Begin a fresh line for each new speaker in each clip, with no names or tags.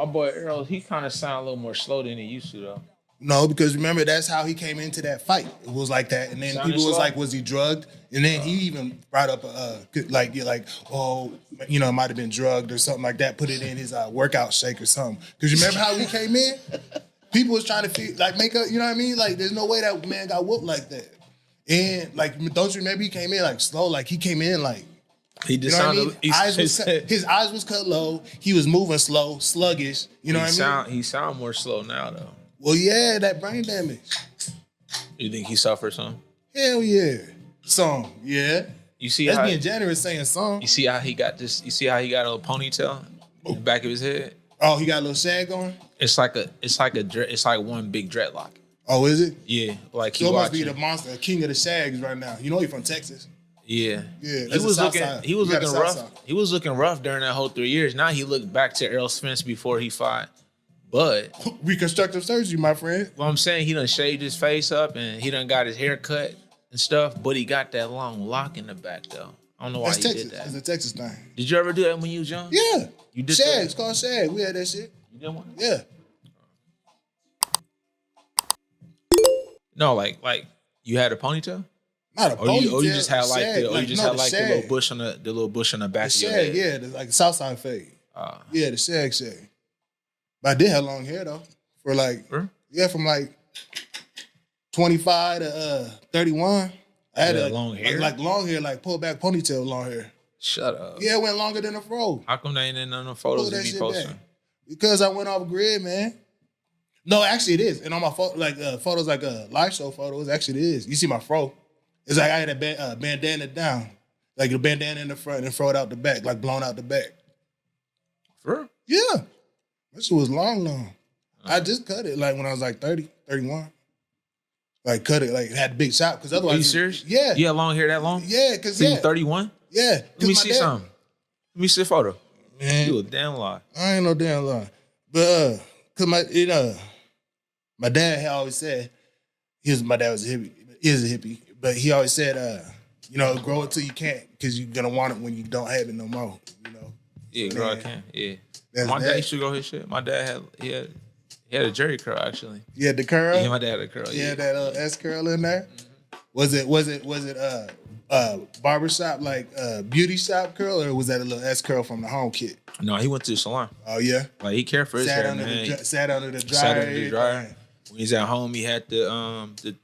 My boy Earl, he kind of sound a little more slow than he used to though.
No, because remember that's how he came into that fight. It was like that, and then
Sounded
people was
slow?
like, "Was he drugged?" And then he even brought up, oh, it might have been drugged or something like that. Put it in his workout shake or something. Because remember how he came in? People was trying to make up. You know what I mean? Like, there's no way that man got whooped like that. And like, don't you remember he came in like slow? Like he came in like.
He just
You know
sounded.
what I mean? His eyes was cut low. He was moving slow, sluggish. You know what I mean?
He sound more slow now though.
Well, yeah, that brain damage.
You think he suffered some?
Hell yeah. Some, yeah.
You see
That's
how
being generous saying some.
you see how he got this? You see how he got a little ponytail in the back of his head?
Oh, he got a little shag going?
It's like one big dreadlock.
Oh, is it?
Yeah, like
So it must be the monster, king of the shags right now. You know he from Texas.
Yeah,
Yeah.
He was looking rough.
Side.
He was looking rough during that whole 3 years. Now he looked back to Errol Spence before he fought. But
Reconstructive surgery, my friend.
what I'm saying, he done shaved his face up and he done got his hair cut and stuff. But he got that long lock in the back though. I don't know why
That's
he
Texas.
did that.
It's a Texas thing.
Did you ever do that when you was young?
Yeah.
You did
shag.
that?
It's called shag. We had that shit.
You did one?
Yeah.
No, like you had a ponytail?
Not a ponytail.
Or you just had like
shag.
the
shag.
little bush on the little bush on the back
The
of your
shag,
head.
yeah, like the Southside fade. Yeah, the shag. But I did have long hair though. For like, from like 25 to 31. I had
long hair?
Like long hair, like pull back ponytail long hair.
Shut up.
Yeah, it went longer than a fro.
How come they ain't in none of the photos
Pull
of
that
me
shit
posting?
back. Because I went off grid, man. No, actually it is. And on my photos, like live show photos, actually it is. You see my fro. It's like I had a bandana down. Like the bandana in the front and fro out the back, like blown out the back.
For real?
Yeah. That shit was long. I just cut it like when I was like 30, 31. Like cut it, like had a big shop. Because otherwise.
Are you serious?
Yeah.
You had long hair that long?
Yeah, because
So you 31?
Yeah.
Let me see something. Let me see a photo.
Man,
You a damn lie.
I ain't no damn lie. But cause my dad had always said, my dad was a hippie. He is a hippie. But he always said, grow it till you can't, because you're gonna want it when you don't have it no more. You know?
Yeah,
So,
girl, I
man,
can. Yeah.
that's
My
that.
dad used to grow his shit. My dad had a jerry curl actually.
You had the curl?
Yeah, my dad had a curl.
You
Yeah.
had that S curl in there? Was it barbershop, like beauty shop curl, or was that a little S curl from the home kit?
No, he went to the salon.
Oh yeah?
Like he cared for his
Sat
hair,
under
man.
sat under the dryer.
Sat under the dryer. When he's at home, he had the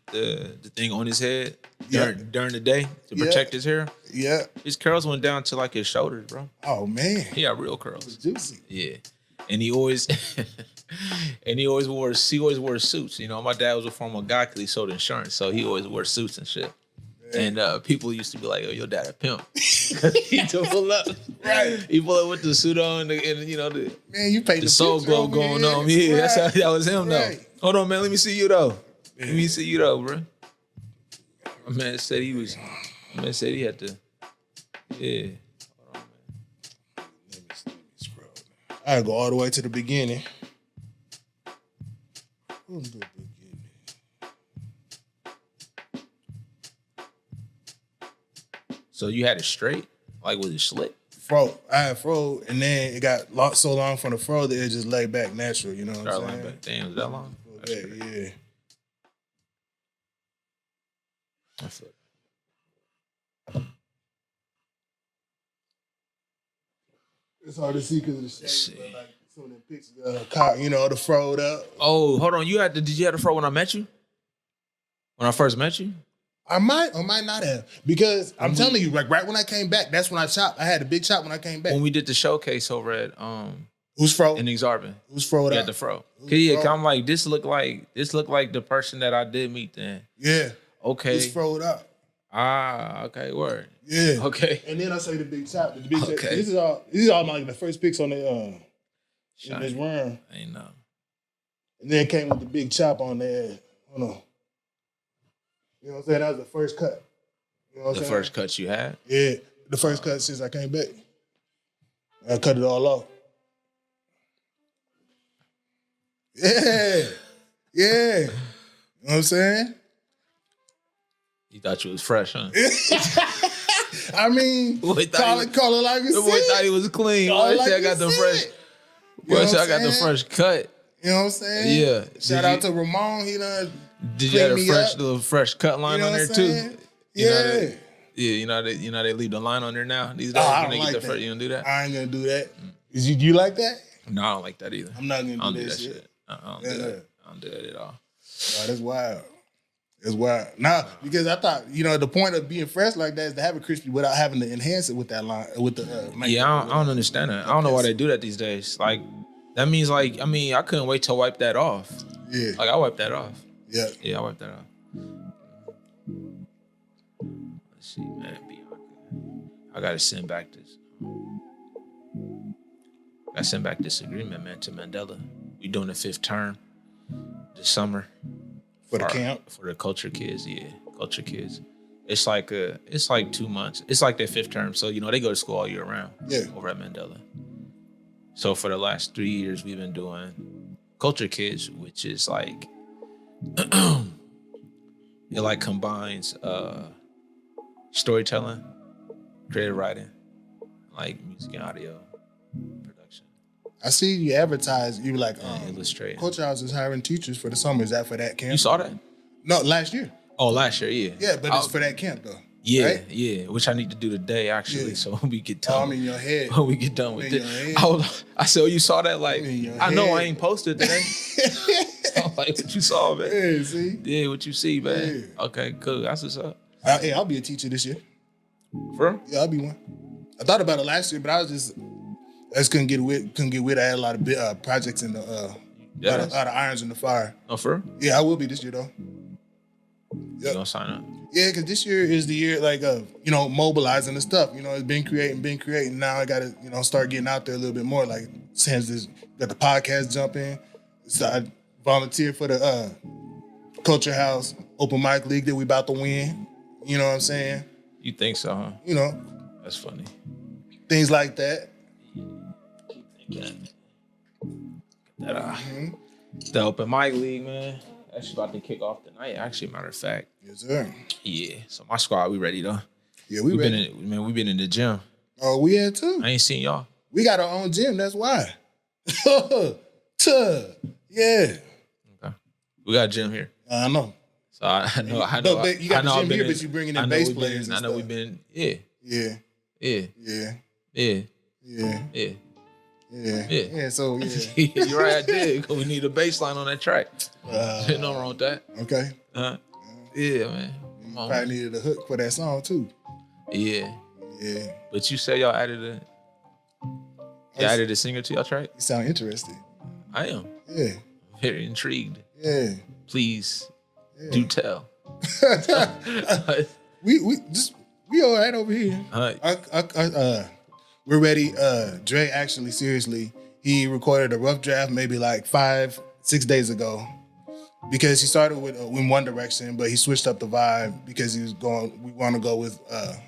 thing on his head during the day to protect his hair.
Yeah.
His curls went down to like his shoulders, bro.
Oh man.
He had real curls.
Juicy.
Yeah, and he always wore suits. You know, my dad was a former guy because he sold insurance, so he always wore suits and shit. And people used to be like, "Oh, your dad a pimp." He took pull up,
Right.
He pull up with the suit on, and the
Man, you paid
the soul glow going on. Yeah,
right.
that was him though.
Right.
Hold on, man. Let me see you though. Let me see you though, bro. My man said he was. My man said he had to. Yeah. Hold on, man.
Let me scroll. I gotta go all the way to the beginning. Who's the beginning?
So you had it straight, like was it slick?
Fro. I had fro, and then it got so long from the fro that it just laid back natural. You know what I'm saying?
Back. Damn, was that long? That's crazy.
Yeah.
That's it.
It's hard to see because of the
Let's
shape,
see.
but like some of the pictures, the froed up.
Oh, hold on. Did you have the fro when I met you? When I first met you?
I might or might not have, because I'm telling you, like right when I came back, that's when I chopped. I had a big chop when I came back.
When we did the showcase over at
Who's fro?
in Exarban.
Who's froed
You
up?
had the fro.
Who's
Yeah,
fro?
'cause I'm like, this look like the person that I did meet then.
Yeah.
Okay.
Who's froed up?
Okay, word.
Yeah.
Okay.
And then I say the big chop. The big chop.
Okay.
These are all like the first pics on the in this
Shiny.
run.
Ain't no.
And then it came with the big chop on there. Hold on. You know what I'm saying? That was the first cut. You know what
The
I'm saying?
first cuts you had?
Yeah, the first cut since I came back. I cut it all off. Yeah. Yeah. You know what I'm saying?
You thought you was fresh, huh?
I mean,
Boy thought
call
he
it like you
The boy thought
said.
he was clean.
Call it
Boy
like
said I
you
got them
said.
fresh. Boy, so I got the fresh cut.
You know what I'm saying?
Yeah.
Shout out to Ramon. He done
Did you have a
fresh
little fresh cut line on there too?
Yeah.
You know they leave the line on there now. These days,
I don't like that.
You don't do that?
I ain't gonna do that. Do you like that?
No, I don't like that either.
I'm not gonna do that shit.
I don't do that. I don't do that at all.
Oh, that's wild. It's wild. Nah, because I thought, the point of being fresh like that is to have it crispy without having to enhance it with that line, with the.
I don't understand that. I don't know why they do that these days. Like, that means I couldn't wait to wipe that off.
Yeah.
Like, I wiped that off.
Yeah.
Yeah, I wiped that off. Let's see, man. I gotta send back this. I sent back this agreement, man, to Mandela. We doing the 5th term this summer.
For the camp?
For the culture kids, yeah. Culture kids. It's like 2 months. It's like their 5th term. So, they go to school all year round over at Mandela. So for the last 3 years, we've been doing culture kids, which is like, it like combines storytelling, creative writing, like music and audio production.
I see you advertise. You were like,
illustrate.
Culture House is hiring teachers for the summer. Is that for that camp?
You saw that?
No, last year.
Oh, last year, yeah.
Yeah, but it's for that camp though.
Yeah,
right?
yeah. Which I need to do today actually.
Yeah.
So when we get done.
I'm in your head.
When we get done with it. I said, you saw that? Like, I know I ain't posted today. I'm like, what you saw, man?
Yeah, see?
Yeah, what you see, man?
Yeah.
Okay, cool. That's what's up.
Hey, I'll be a teacher this year.
For real?
Yeah, I'll be one. I thought about it last year, but I just couldn't get with. I had a lot of projects in the a lot of irons in the fire.
Oh, for real?
Yeah, I will be this year though.
You gonna sign up?
Yeah, because this year is the year mobilizing the stuff. It's been creating. Now I gotta start getting out there a little bit more. Like since this got the podcast jumping, so I volunteered for the Culture House Open Mic League that we about to win. You know what I'm saying?
You think so, huh?
That's
funny.
Things like that.
Keep thinking. The Open Mic League, man. That's about to kick off tonight. Actually, matter of fact.
Yes, sir.
Yeah. So my squad, we ready though.
Yeah, we ready.
We've been in the gym.
Oh, we had too.
I ain't seen y'all.
We got our own gym. That's why. Yeah.
Okay. We got a gym here.
I know.
So I know.
But you got the gym here, but you bringing in bass players.
I know we've been. Yeah.
Yeah.
Yeah.
Yeah.
Yeah.
Yeah.
Yeah.
Yeah.
Yeah.
Yeah. So yeah.
You're right. I did. We need a bass line on that track. Nothing wrong with that.
Okay.
Yeah, man.
Probably needed a hook for that song too.
Yeah.
Yeah.
But you said y'all added a singer to y'all track?
You sound interested. I
am.
Yeah.
Very intrigued.
Yeah.
Please do tell.
we all right over here. We're ready. Dre actually, seriously, he recorded a rough draft maybe like 5-6 days ago because he started with in one direction, but he switched up the vibe because we want to go with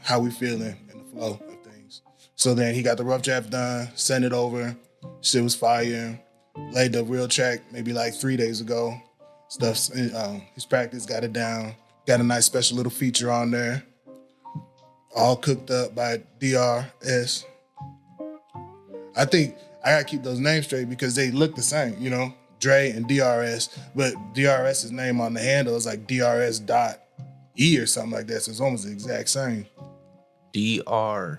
how we feeling and the flow of things. So then he got the rough draft done, sent it over. Shit was fire. Laid the real track maybe like 3 days ago. His practice got it down. Got a nice special little feature on there. All cooked up by DRS. I think I gotta keep those names straight because they look the same, Dre and DRS, but DRS's name on the handle is like DRS.E or something like that, so it's almost the exact same. DRES.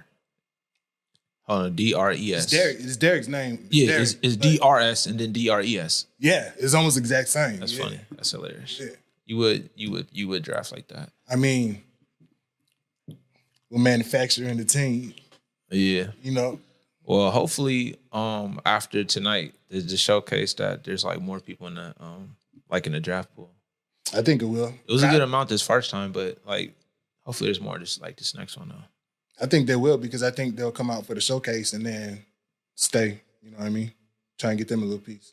It's Derek's name.
It's DRS and then DRES.
Yeah, it's almost the exact same.
That's funny. That's hilarious.
Yeah.
You would draft like that.
I mean, we're manufacturing the team.
Yeah. Well, hopefully, after tonight, there's the showcase that there's like more people in the in the draft pool.
I think it will.
It was a good amount this first time, but like hopefully there's more just like this next one though.
I think they will because I think they'll come out for the showcase and then stay. You know what I mean? Try and get them a little piece.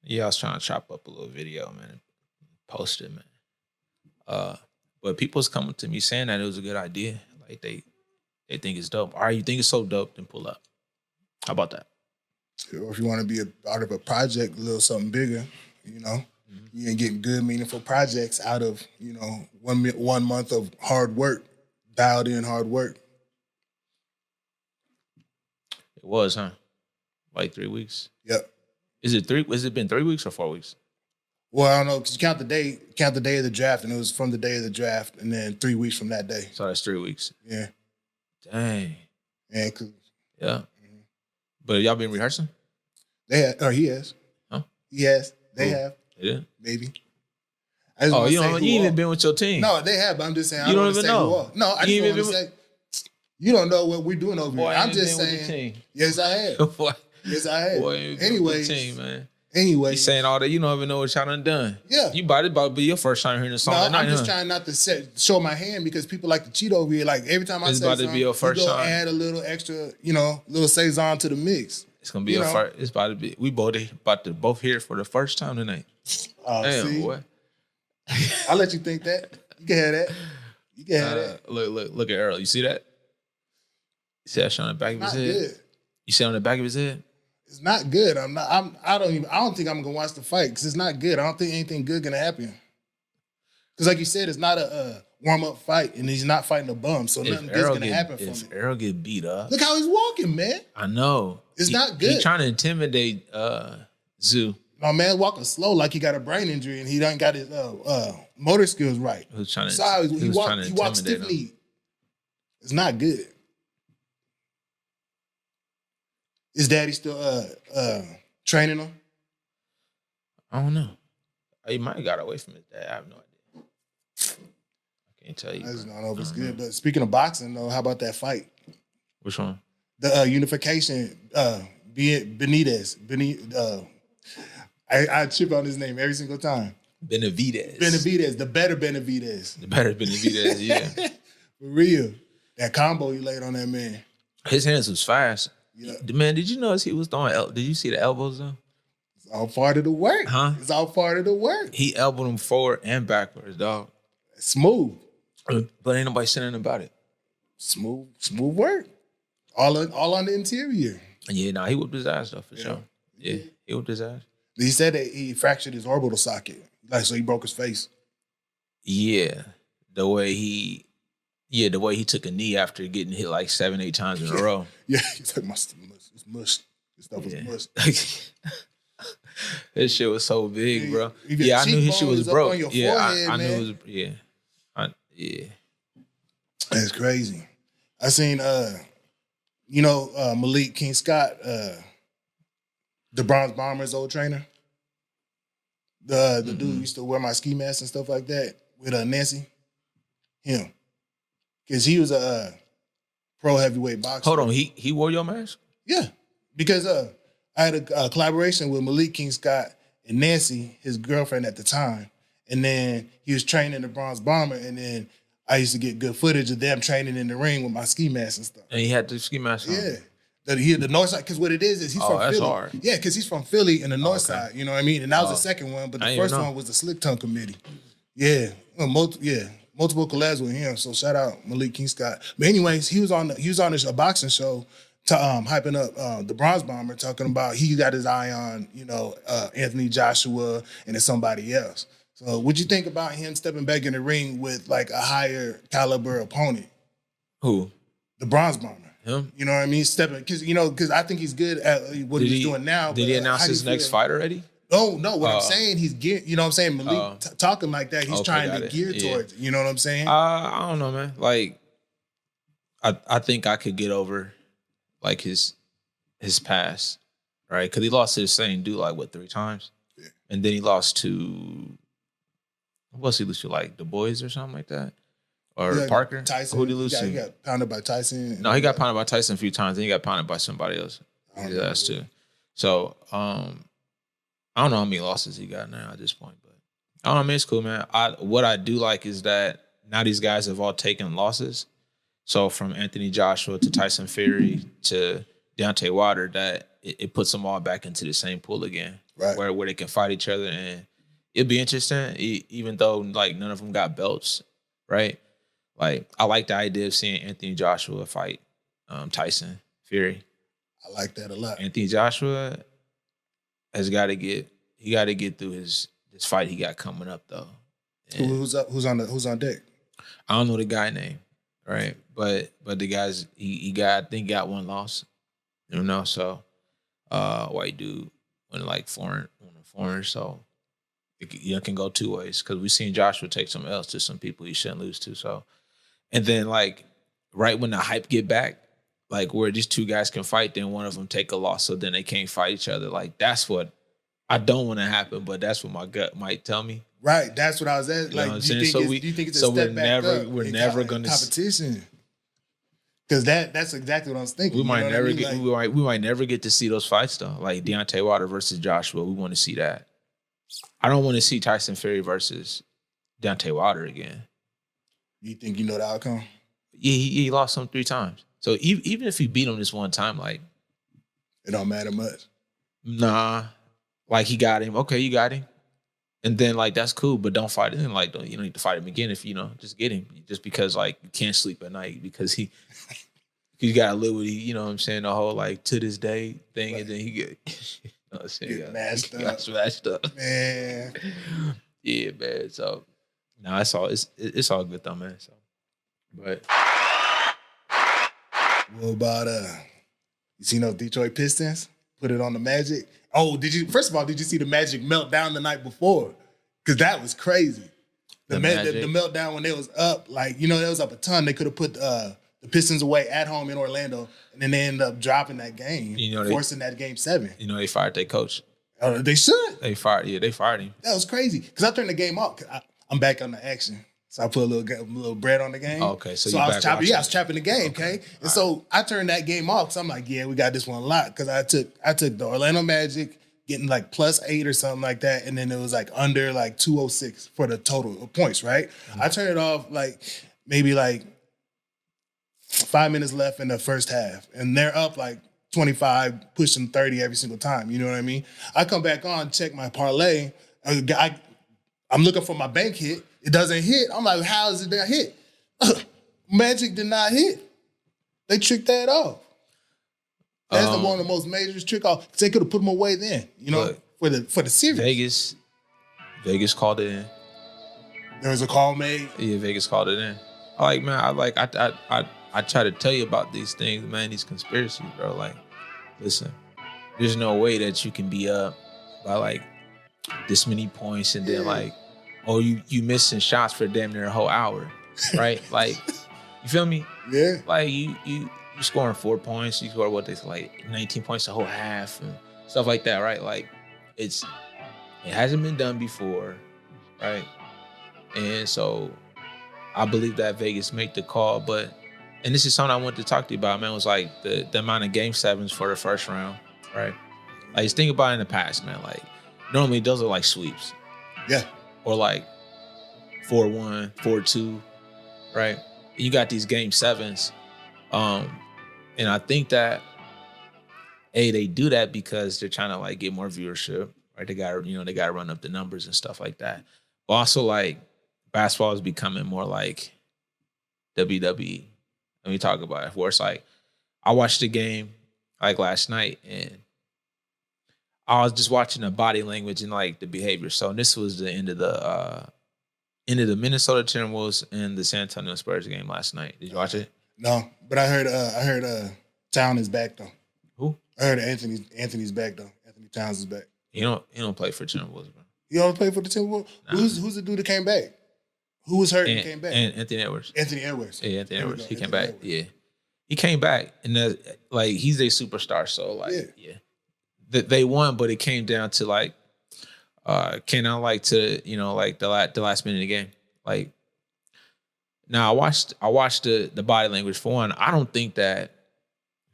Yeah, I was trying to chop up a little video, man, and post it, man. But people's coming to me saying that it was a good idea. Like they think it's dope. All right, you think it's so dope, then pull up. How about that?
Or if you want to be a part of a project, a little something bigger, you ain't getting good, meaningful projects out of 1 month of hard work, dialed in hard work.
It was, huh? Like 3 weeks.
Yep.
Is it 3? Has it been 3 weeks or 4 weeks?
Well, I don't know, because you count the day of the draft, and it was from the day of the draft, and then 3 weeks from that day.
So that's 3 weeks.
Yeah.
Dang.
Yeah.
Yeah. But y'all been rehearsing?
He has.
Huh?
He has. They have.
Yeah.
Maybe.
Oh, you ain't even been with your team.
No, they have, but I'm just saying.
You don't even know.
No, I just want to say. You don't know what we're doing over here. I'm just saying. Yes, I have. Yes, I have. Anyways,
team, man.
Anyway,
you saying all that, you don't even know what y'all done.
Yeah,
you about to be your first time hearing the song.
No, I'm just trying not to show my hand because people like to cheat over here. Like every time I say something, be your first time. Add a little extra, little saison to the mix.
It's gonna be your first. It's about to be. We both about to both hear it for the first time tonight. Damn,
see?
Boy.
I'll let you think that. You can have that. You can have that.
Look at Earl. You see that? You see that shit on the back of his head? Good. You see it on the back of his head?
It's not good. I don't think I'm gonna watch the fight because it's not good. I don't think anything good gonna happen. Because like you said, it's not a warm-up fight, and he's not fighting a bum, so nothing good's gonna happen from it.
If Errol get beat up.
Look how he's walking, man.
I know.
It's not good.
He's trying to intimidate Zoo.
My man walking slow like he got a brain injury and he done got his motor skills right.
He was trying to,
so he walked stiff-kneed. It's not good. Is Daddy still training him?
I don't know. He might have got away from his dad. I have no idea. I can't tell you.
I just don't know if it's good. But speaking of boxing, though, how about that fight?
Which one?
The unification. Benitez. I chip on his name every single time.
Benavidez.
The better Benavidez.
Yeah.
For real. That combo he laid on that man.
His hands was fast.
Yeah.
Man, did you notice he was throwing? Did you see the elbows though?
It's all part of the work.
Huh?
It's all part of the work.
He elbowed him forward and backwards, dog.
Smooth.
But ain't nobody saying anything about it.
Smooth work. All on the interior.
Yeah, nah, he whooped his ass though, for sure. Yeah, he whooped his ass.
He said that he fractured his orbital socket. So he broke his face.
Yeah. The way he took a knee after getting hit like 7-8 times in a row.
Yeah, he's like, it's mush. This stuff was mush.
This shit was so big, bro. Yeah, I knew his shit was broke. Yeah, I knew it was. Yeah, yeah.
That's crazy. I seen, Malik King Scott, the Bronze Bombers old trainer. The dude who used to wear my ski mask and stuff like that with Nancy. Him. Because he was a pro heavyweight boxer.
Hold on, he wore your mask?
Yeah. Because I had a collaboration with Malik King Scott and Nancy, his girlfriend at the time. And then he was training the Bronze Bomber, and then I used to get good footage of them training in the ring with my ski mask and stuff.
And he had the ski mask on?
Yeah. The north side, because what it is he's from Philly.
Hard.
Yeah, because he's from Philly in the north side, you know what I mean? And that was the second one, but the first one was the Slick Tongue Committee. Yeah. Multiple collabs with him. So shout out Malik King Scott. But anyways, he was on a boxing show to hyping up the Bronze Bomber, talking about he got his eye on, Anthony Joshua and then somebody else. So what'd you think about him stepping back in the ring with like a higher caliber opponent?
Who?
The Bronze Bomber.
Him?
You know what I mean? Stepping, because I think he's good at what he's doing now.
Did he announce his next fight already?
Oh, no. What I'm saying, he's geared, you know what I'm saying? Malik talking like that, he's trying to gear towards it. You know what I'm saying?
I don't know, man. Like, I think I could get over, like, his past, right? Because he lost to the same dude, like, 3 times? Yeah. And then he lost to, what's he lose to, like, The Boys or something like that? Or Parker?
Tyson.
Who did he lose to?
He got pounded by Tyson.
No, he got pounded by Tyson a few times, then he got pounded by somebody else. That's too. So, I don't know how many losses he got now at this point, but I don't know, man. It's cool, man. What I do like is that now these guys have all taken losses. So from Anthony Joshua to Tyson Fury to Deontay Wilder, that it puts them all back into the same pool again,
right?
Where they can fight each other, and it'd be interesting, even though like none of them got belts, right? Like I like the idea of seeing Anthony Joshua fight Tyson Fury.
I like that a lot.
Anthony Joshua has got to get through this fight he got coming up though. And
who's on deck?
I don't know the guy name, right? But the guys he got one loss, so white dude when like foreign, so it can go two ways because we've seen Joshua take some else to some people he shouldn't lose to. So, and then like right when the hype get back, like where these two guys can fight, then one of them take a loss, so then they can't fight each other. Like that's what I don't want to happen, but that's what my gut might tell me.
Right, that's what I was at. Like, do you think it's a step back up?
We're never going to
competition. Because that's exactly what I was thinking.
We might never get. Like, we might never get to see those fights though. Like Deontay Wilder versus Joshua, we want to see that. I don't want to see Tyson Fury versus Deontay Wilder again.
You think you know the outcome?
Yeah, he lost him 3 times. So even if he beat him this one time, like
it don't matter much.
Nah, like he got him. Okay, you got him, and then like that's cool, but don't fight him. Like you don't need to fight him again if just get him. Just because like you can't sleep at night because you gotta live with you know what I'm saying, the whole like to this day thing, and then he get you know what I'm saying, got smashed up.
Man.
Yeah, man. So no, it's all good though, man. So but
what about you seen those Detroit Pistons? Put it on the Magic. Oh, did you see the Magic melt down the night before? Because that was crazy. The meltdown when they was up, like, they was up a ton. They could have put the Pistons away at home in Orlando, and then they ended up dropping that game, forcing that game 7.
They fired their coach.
They should.
They fired him.
That was crazy. Because I turned the game off. I'm back on the action. So I put a little bread on the game.
Oh, okay, so
I was chopping. Yeah, I was chopping the game. Okay, and so I turned that game off. So I'm like, yeah, we got this one locked because I took the Orlando Magic getting like +8 or something like that, and then it was like under like 206 for the total of points. Right. Mm-hmm. I turned it off like maybe like 5 minutes left in the first half, and they're up like 25, pushing 30 every single time. You know what I mean? I come back on, check my parlay. I'm looking for my bank hit. It doesn't hit. I'm like, how is it that hit? Magic did not hit. They tricked that off. That's one of the most major trick off. They could have put them away then, for the series.
Vegas called it in.
There was a call made.
Yeah, Vegas called it in. I try to tell you about these things, man, these conspiracies, bro. Like, listen, there's no way that you can be up by like this many points and then like, oh, you missing shots for damn near a whole hour, right? Like, you feel me?
Yeah.
Like you scoring 4 points, you score like 19 points a whole half and stuff like that, right? Like it hasn't been done before, right? And so I believe that Vegas made the call, and this is something I wanted to talk to you about, man, was like the amount of game 7s for the first round, right? Like just think about it in the past, man. Like normally those are like sweeps.
Yeah.
Or like 4-1, 4-2, right? You got these game 7s. And I think that they do that because they're trying to like get more viewership, right? They gotta run up the numbers and stuff like that. But also like basketball is becoming more like WWE. Let me talk about it. Where it's like I watched the game like last night and I was just watching the body language and like the behavior. So this was the end of the Minnesota Timberwolves and the San Antonio Spurs game last night. Did you watch it?
No, but I heard Town is back though.
Who?
I heard Anthony's back though. Anthony Towns is back.
He don't play for Timberwolves, bro.
You don't play for the Timberwolves? Nah. Who's the dude that came back? Who was hurt and came back?
And Anthony Edwards.
Anthony Edwards.
Yeah, Anthony Edwards. He came back. Edwards. Yeah. He came back and like he's a superstar. So like yeah. They won, but it came down to like the last minute of the game. Like now I watched the body language for one. I don't think that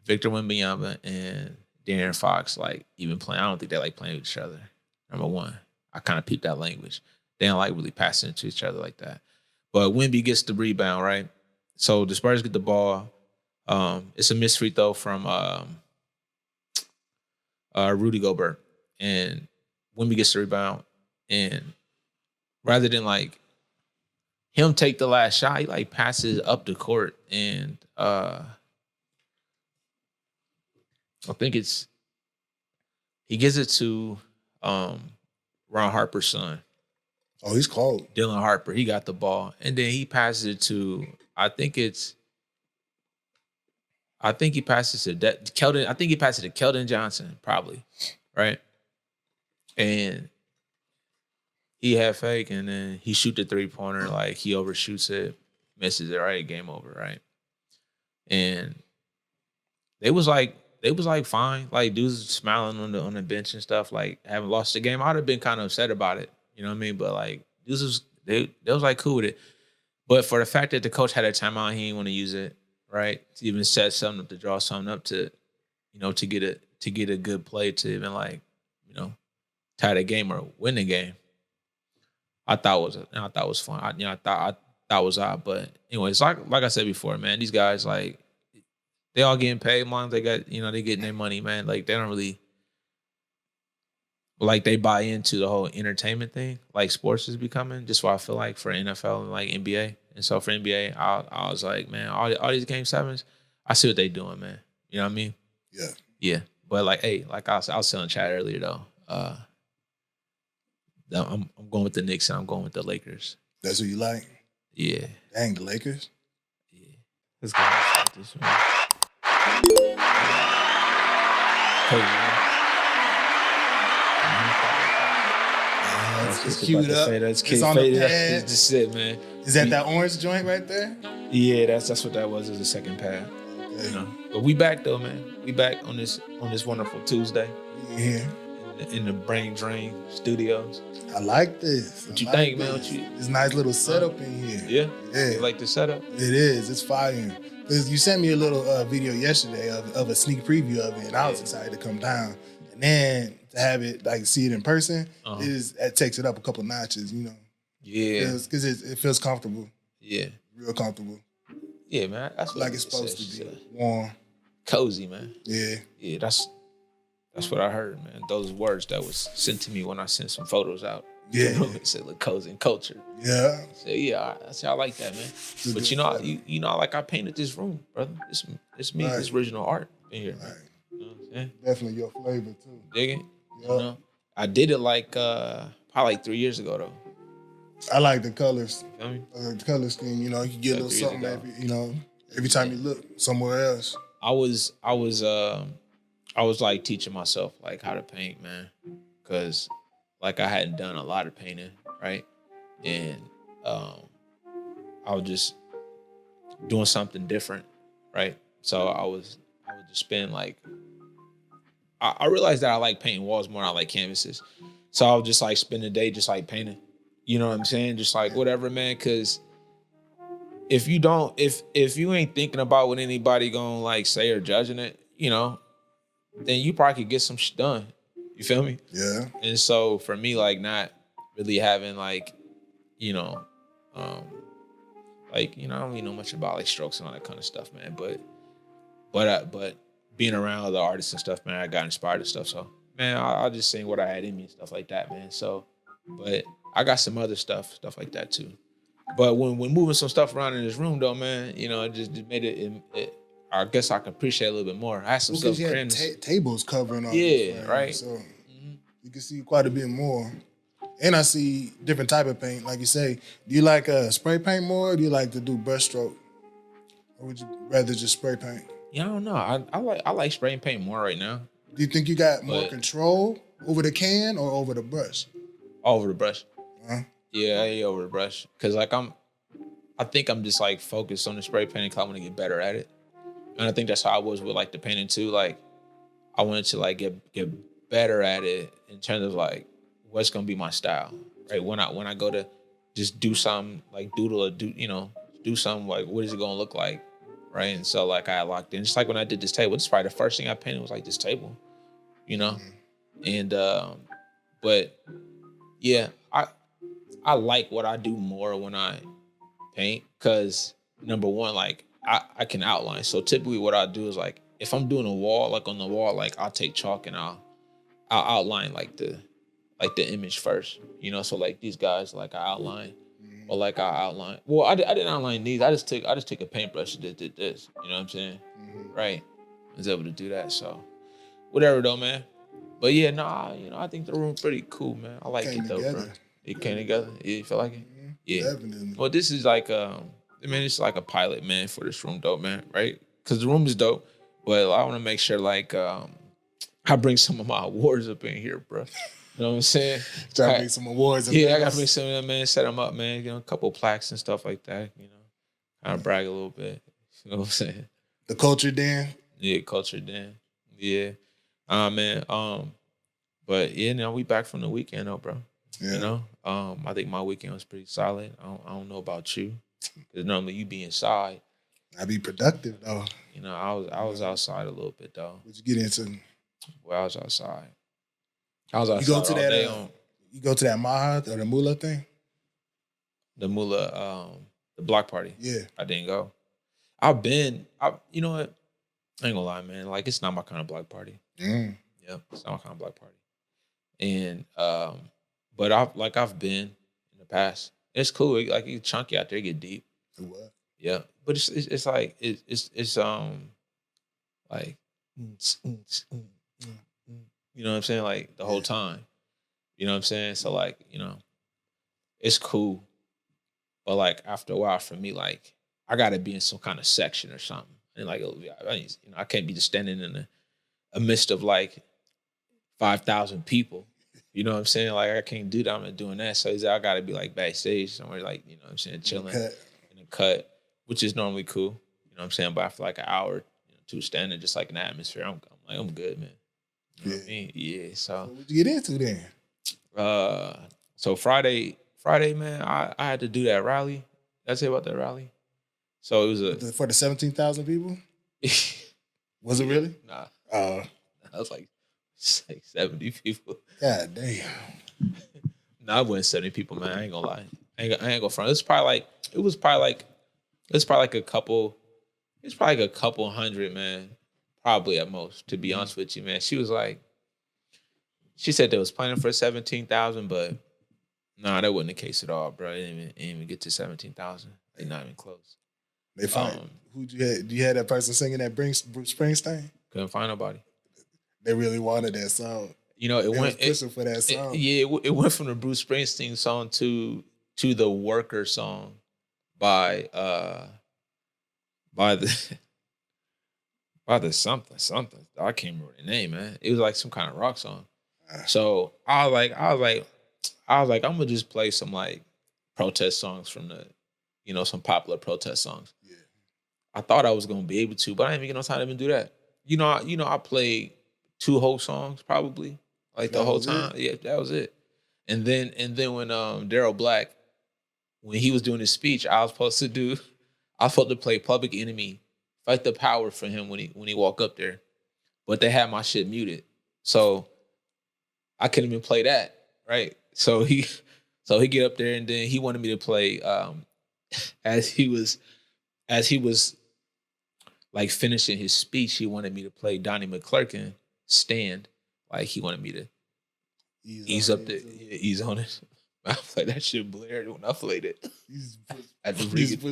Victor Wembanyama and De'Aaron Fox like even playing. I don't think they like playing with each other. Number one. I kind of peeped that language. They don't like really passing to each other like that. But Wemby gets the rebound, right? So the Spurs get the ball. It's a missed free throw from Rudy Gobert. And Wemby gets the rebound. And rather than like him take the last shot, he like passes up the court. And I think he gives it to Ron Harper's son.
Oh, he's cold.
Dylan Harper. He got the ball. And then he passes it to, I think he passes it to Keldon Johnson, probably. Right? And he had fake, and then he shoot the 3-pointer, like he overshoots it, misses it, right? Game over, right? And they was like fine, like dudes smiling on the bench and stuff, like haven't lost the game. I'd have been kind of upset about it, you know what I mean? But like dudes was they was like cool with it. But for the fact that the coach had a timeout, he didn't want to use it, right? To even set something up, to draw something up, to to get a good play, to even like tie the game or win the game. I thought was fun. I thought it was odd, but anyways, like I said before, man, these guys like they all getting paid, man. They got they getting their money, man. Like they don't really like they buy into the whole entertainment thing, like sports is becoming. Just what I feel like for NFL and like NBA, and so for NBA, I was like, man, all these game sevens, I see what they doing, man. You know what I mean? Yeah. But like, hey, like I was telling Chad earlier though. I'm going with the Knicks and I'm going with the Lakers.
That's what you like?
Yeah.
Dang, the Lakers?
Yeah. Let's go. This one.
It's queued up. It's on the pad.
It's just it, man.
Is that orange joint right there?
Yeah, that's what that was. Is the second pad. Okay. But we back though, man. We back on this wonderful Tuesday.
Yeah.
In the Brain Drain Studios.
I like this.
What you think, man?
It's a nice little setup in here.
Yeah? You like the setup?
It is. It's fire. Because you sent me a little video yesterday of a sneak preview of it, and I was excited to come down. And then to have it, like, see it in person, it takes it up a couple notches,
Yeah.
Because it feels comfortable.
Yeah.
Real comfortable.
Yeah, man. That's what
like it's supposed to be. Warm.
Cozy, man.
Yeah.
Yeah, that's what I heard, man. Those words that was sent to me when I sent some photos out.
Yeah.
It said, look, cozy and culture.
Yeah.
So, yeah, I like that, man. But I painted this room, brother. It's me, this original art in here.
Right.
You know what I'm saying?
Definitely your flavor, too.
Dig it?
Yeah.
I did it probably like 3 years ago, though.
I like the colors.
You feel me?
The color scheme, you can get a little something every time you look somewhere else.
I was like teaching myself like how to paint, man, because like I hadn't done a lot of painting, right? And I was just doing something different, right? So I would just spend like I realized that I like painting walls more than I like canvases. So I would just like spend the day just like painting. You know what I'm saying? Just like whatever, man, because if you ain't thinking about what anybody gonna like say or judging it, then you probably could get some shit done. You feel me?
Yeah.
And so for me, like not really having like, I don't really know much about like strokes and all that kind of stuff, man. But being around other artists and stuff, man, I got inspired and stuff. So man, I'll just sing what I had in me and stuff like that, man. So, but I got some other stuff like that too. But when moving some stuff around in this room, though, man, it just made it. I guess I can appreciate it a little bit more. I had some stuff.
You had tables covering all.
Yeah, right.
So you can see quite a bit more. And I see different type of paint, like you say. Do you like spray paint more, or do you like to do brush stroke, or would you rather just spray paint?
Yeah, I don't know. I like spray and paint more right now.
Do you think you got more control over the can or over the brush?
Over the brush.
Uh-huh.
Yeah, over the brush. Cause like I think I'm just like focused on the spray painting because I want to get better at it. And I think that's how I was with like the painting too. Like I wanted to like get better at it in terms of like what's gonna be my style. Right. When I go to just do something like doodle or do something like what is it gonna look like? Right. And so like I locked in. Just like when I did this table, it's probably the first thing I painted was like this table. And but yeah, I like what I do more when I paint because number one, like I can outline. So typically what I do is like if I'm doing a wall, like on the wall, like I'll take chalk and I'll outline like the image first. So like these guys, like I outline or like I outline. Well, I didn't outline these. I just took a paintbrush and did this. You know what I'm saying? Mm-hmm. Right. I was able to do that. So whatever though, man. But yeah, I think the room's pretty cool, man. I like it though, bro. It came together. Yeah, you feel like it? Mm-hmm. Yeah. Definitely. Well, this is like it's like a pilot, man, for this room, dope, man, right? Because the room is dope, but I want to make sure, like, I bring some of my awards up in here, bro. You know what I'm saying?
Trying to bring some awards. And
I got to bring some of them, man. Set them up, man. You know, a couple plaques and stuff like that. You know, kind of brag a little bit. You know what I'm saying?
The culture den.
Yeah, culture den. Yeah. Man. But yeah, now we back from the weekend though, bro. Yeah. You know, I think my weekend was pretty solid. I don't know about you, because normally you be inside.
I be productive though.
You know, I was outside a little bit though.
What'd you get into?
Well, I was outside. You go to that.
You go to that Maha or the Mula thing?
The Mula, the block party.
Yeah,
I didn't go. You know what? I ain't gonna lie, man. Like, it's not my kind of block party. Yeah, it's not my kind of block party. And but I've been in the past. It's cool. Like, you chunky out there, get deep.
What?
Yeah, but it's like it's like you know what I'm saying, like the whole time. You know what I'm saying? So like, you know, it's cool, but like after a while, for me, like I gotta be in some kind of section or something, and like I can't be just standing in a midst of like 5,000 people. You know what I'm saying? Like, I can't do that. I'm not doing that. So I gotta be like backstage somewhere, like, you know what I'm saying, chilling in a cut, which is normally cool. You know what I'm saying? But after like an hour, two standing just like an atmosphere, I'm good, man. You know what I mean? Yeah. So
what'd you get into then?
So Friday, man, I had to do that rally. Did I say about that rally? So it was
for the 17,000 people. Was it really?
Nah. I was like 70 people.
God damn.
No, I wasn't 70 people, man. I ain't gonna lie. I ain't gonna front. It's probably like a couple hundred, man. Probably at most, to be honest with you, man. She said they was planning for 17,000, but nah, that wasn't the case at all, bro. It didn't even get to 17,000. They're not even close.
They find who'd you have? Do you have that person singing that Bruce Springsteen?
Couldn't find nobody.
They really wanted that song. You know,
it went
pushing for that song.
It went from the Bruce Springsteen song to the Worker song by the something. I can't remember the name, man. It was like some kind of rock song. So I was like, I'm gonna just play some like protest songs from the, some popular protest songs. Yeah. I thought I was gonna be able to, but I didn't even get no time to even do that. I played 2 whole songs probably, like the whole time. Yeah, that was it. And then when Daryl Black, when he was doing his speech, I was supposed to play Public Enemy, Fight the Power for him when he walked up there. But they had my shit muted. So I couldn't even play that, right? So he get up there and then he wanted me to play as he was like finishing his speech, he wanted me to play Donnie McClurkin, Stand. Like he wanted me to ease on it. I played that shit blared when I played it. I had to bring it.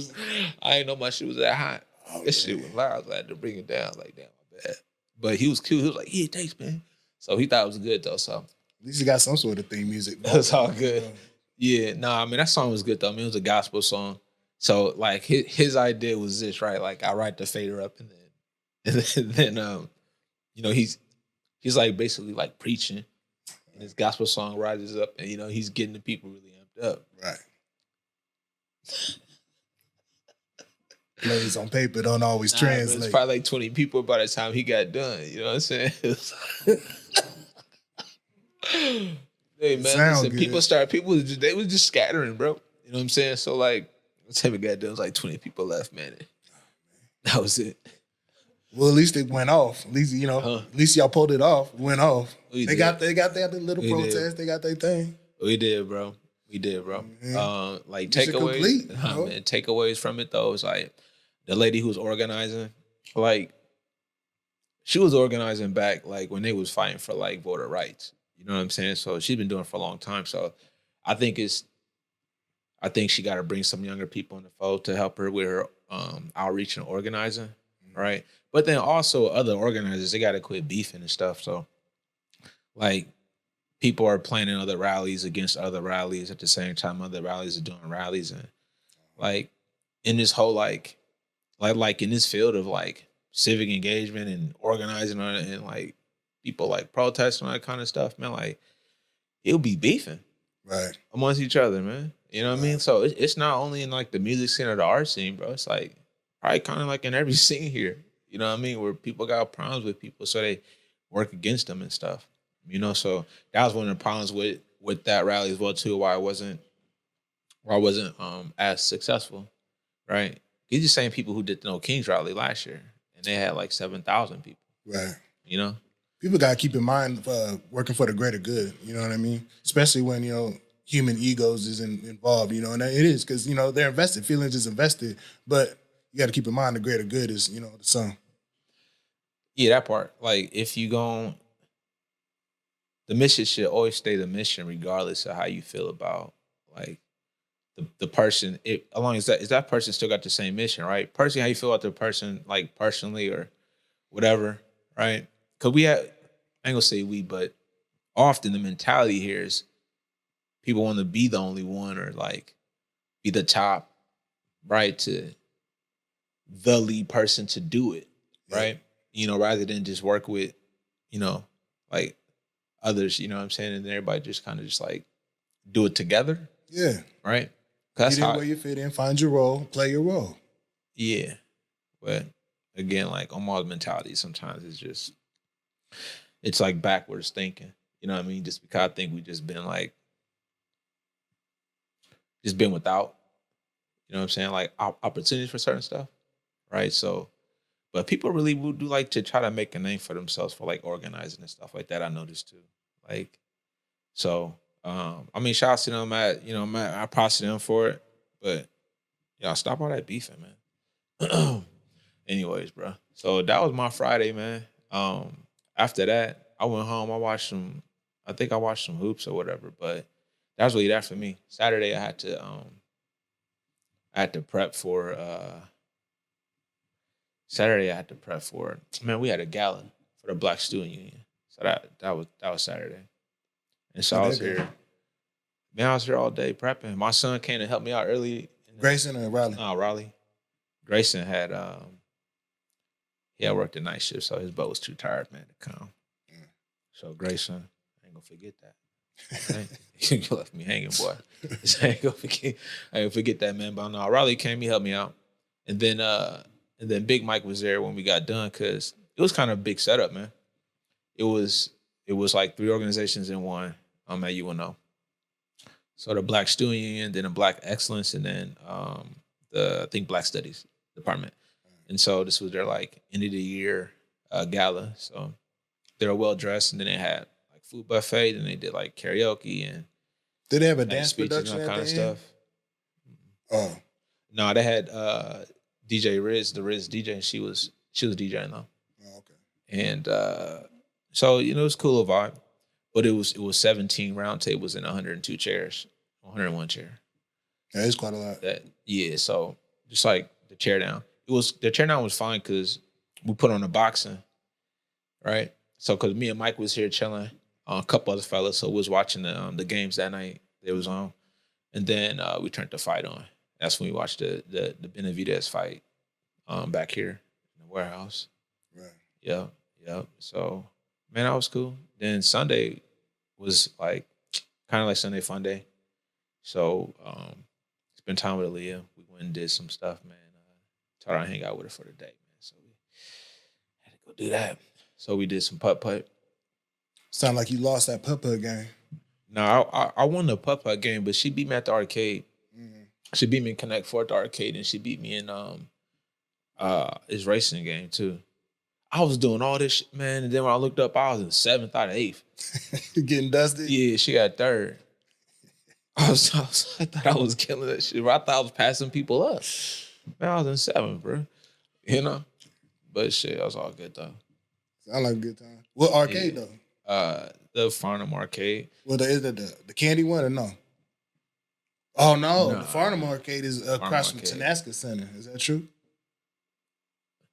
I didn't know my shit was that hot. This shit was loud, so I had to bring it down. Like, damn, my bad. But he was cool. He was like, yeah, thanks, man. So he thought it was good though. So
at least he got some sort of theme music.
That's all good. Yeah, I mean that song was good though. I mean, it was a gospel song. So like his idea was this, right? Like I write the fader up and then he's like basically like preaching, and his gospel song rises up, and he's getting the people really amped up.
Right. Plays on paper don't always translate.
It's probably like 20 people by the time he got done. You know what I'm saying? Hey man, listen, people they was just scattering, bro. You know what I'm saying? So like, the time it got done, it was like 20 people left, man. That was it.
Well, at least it went off. At least at least y'all pulled it off. It went off. They got their little protest. They got their thing.
We did, bro. Mm-hmm. Like takeaways from it though is like the lady who was organizing, like she was organizing back like when they was fighting for like voter rights. You know what I'm saying? So she's been doing it for a long time. So I think she got to bring some younger people in the fold to help her with her outreach and organizing, right? But then also other organizers, they got to quit beefing and stuff. So like people are planning other rallies against other rallies at the same time. Other rallies are doing rallies, and like in this whole like in this field of like civic engagement and organizing on it, and like people like protesting and all that kind of stuff, man. Like it'll be beefing
Right.
amongst each other, man. You know what I mean? So it's not only in like the music scene or the art scene, bro. It's like probably kind of like in every scene here. You know what I mean? Where people got problems with people, so they work against them and stuff. You know, so that was one of the problems with that rally as well too. Why I wasn't as successful, right? These are the same people who did the No Kings rally last year, and they had like 7,000 people.
Right.
You know,
people got to keep in mind working for the greater good. You know what I mean? Especially when human egos is involved. You know, and it is because they're invested. Feelings is invested, but you got to keep in mind the greater good is the sum.
Yeah, that part. Like if you gon' the mission should always stay the mission, regardless of how you feel about like the person. As long as that person still got the same mission, right? Personally, how you feel about the person, like personally or whatever, right? Because I ain't gonna say we, but often the mentality here is people want to be the only one or like be the top, right? To the lead person to do it, right? Rather than just work with, like others, you know what I'm saying? And then everybody just kind of just like do it together.
Yeah.
Right?
That's how where you fit in, find your role, play your role.
Yeah. But again, like Omar's mentality sometimes is it's like backwards thinking. You know what I mean? Just because I think we just been without, you know what I'm saying? Like opportunities for certain stuff. Right? So, but people really do like to try to make a name for themselves for like organizing and stuff like that. I noticed too. Like, so, I mean, shout out to them I props to them for it, but y'all stop all that beefing, man. Anyways, bro. So that was my Friday, man. After that, I went home. I think I watched some hoops or whatever, but that was really that for me. Saturday, I had to prep for, man, we had a gala for the Black Student Union. So that was Saturday. And so I was here. Man, I was here all day prepping. My son came to help me out early.
Grayson or Raleigh?
No, Raleigh. Grayson had worked the night shift, so his butt was too tired, man, to come. Yeah. So Grayson, I ain't gonna forget that. You left me hanging, boy. I ain't gonna forget that, man. But no, Raleigh came, he helped me out. And then Big Mike was there when we got done because it was kind of a big setup, man. It was like 3 organizations in one at UNO. So the Black Student Union, then the Black Excellence, and then I think Black Studies Department. And so this was their like end of the year gala. So they were well dressed, and then they had like food buffet, and they did like karaoke and
did they have a dance production
and that kind of stuff.
Oh
no, they had DJ Riz, the Riz DJ, and she was DJing though.
Oh, okay.
And so it was a cool vibe, but it was 17 round tables and 102 chairs, 101 chair.
Yeah, it's quite a lot.
So just like the chair down, the chair down was fine because we put on the boxing, right? So because me and Mike was here chilling, a couple other fellas, so we was watching the games that night. They was on, and then we turned the fight on. That's when we watched the Benavidez fight back here in the warehouse.
Right.
Yep. So, man, that was cool. Then Sunday was like kind of like Sunday Fun Day. So, spent time with Aaliyah. We went and did some stuff, man. Taught her to hang out with her for the day, man. So we had to go do that. So we did some putt-putt.
Sound like you lost that putt-putt game.
No, I won the putt-putt game, but she beat me at the arcade. Mm-hmm. She beat me in Connect 4 at the arcade, and she beat me in his racing game too. I was doing all this shit, man, and then when I looked up, I was in 7th out of 8th.
Getting dusted?
Yeah, she got 3rd. I thought I was killing that shit. I thought I was passing people up. Man, I was in 7th, bro. But shit, that was all good though.
Sound like a good time. What arcade though?
The Farnham Arcade.
Well, is it the candy one or no? Oh no, the Farnham Arcade is across from Tenaska Center. Is that true?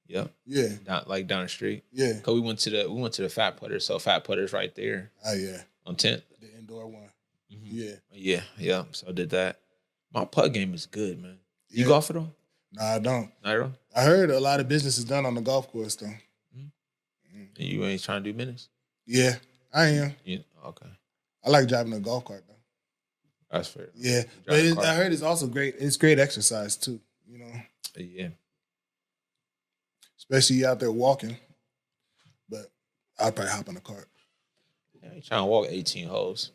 Yep.
Yeah.
Down the street.
Yeah.
Cause we went to the Fat Putter, so Fat Putter's right there.
Oh yeah.
On 10th.
The indoor one.
Mm-hmm. Yeah. So I did that. My putt game is good, man. You golf at all?
No, I don't.
Not at all?
I heard a lot of business is done on the golf course though.
Mm-hmm. And you ain't trying to do minutes?
Yeah, I am.
Yeah. Okay.
I like driving a golf cart though.
That's fair.
Yeah, but I heard it's also great. It's great exercise too. You know.
Yeah.
Especially out there walking. But I'll probably hop in the cart.
Yeah, you trying to walk 18 holes.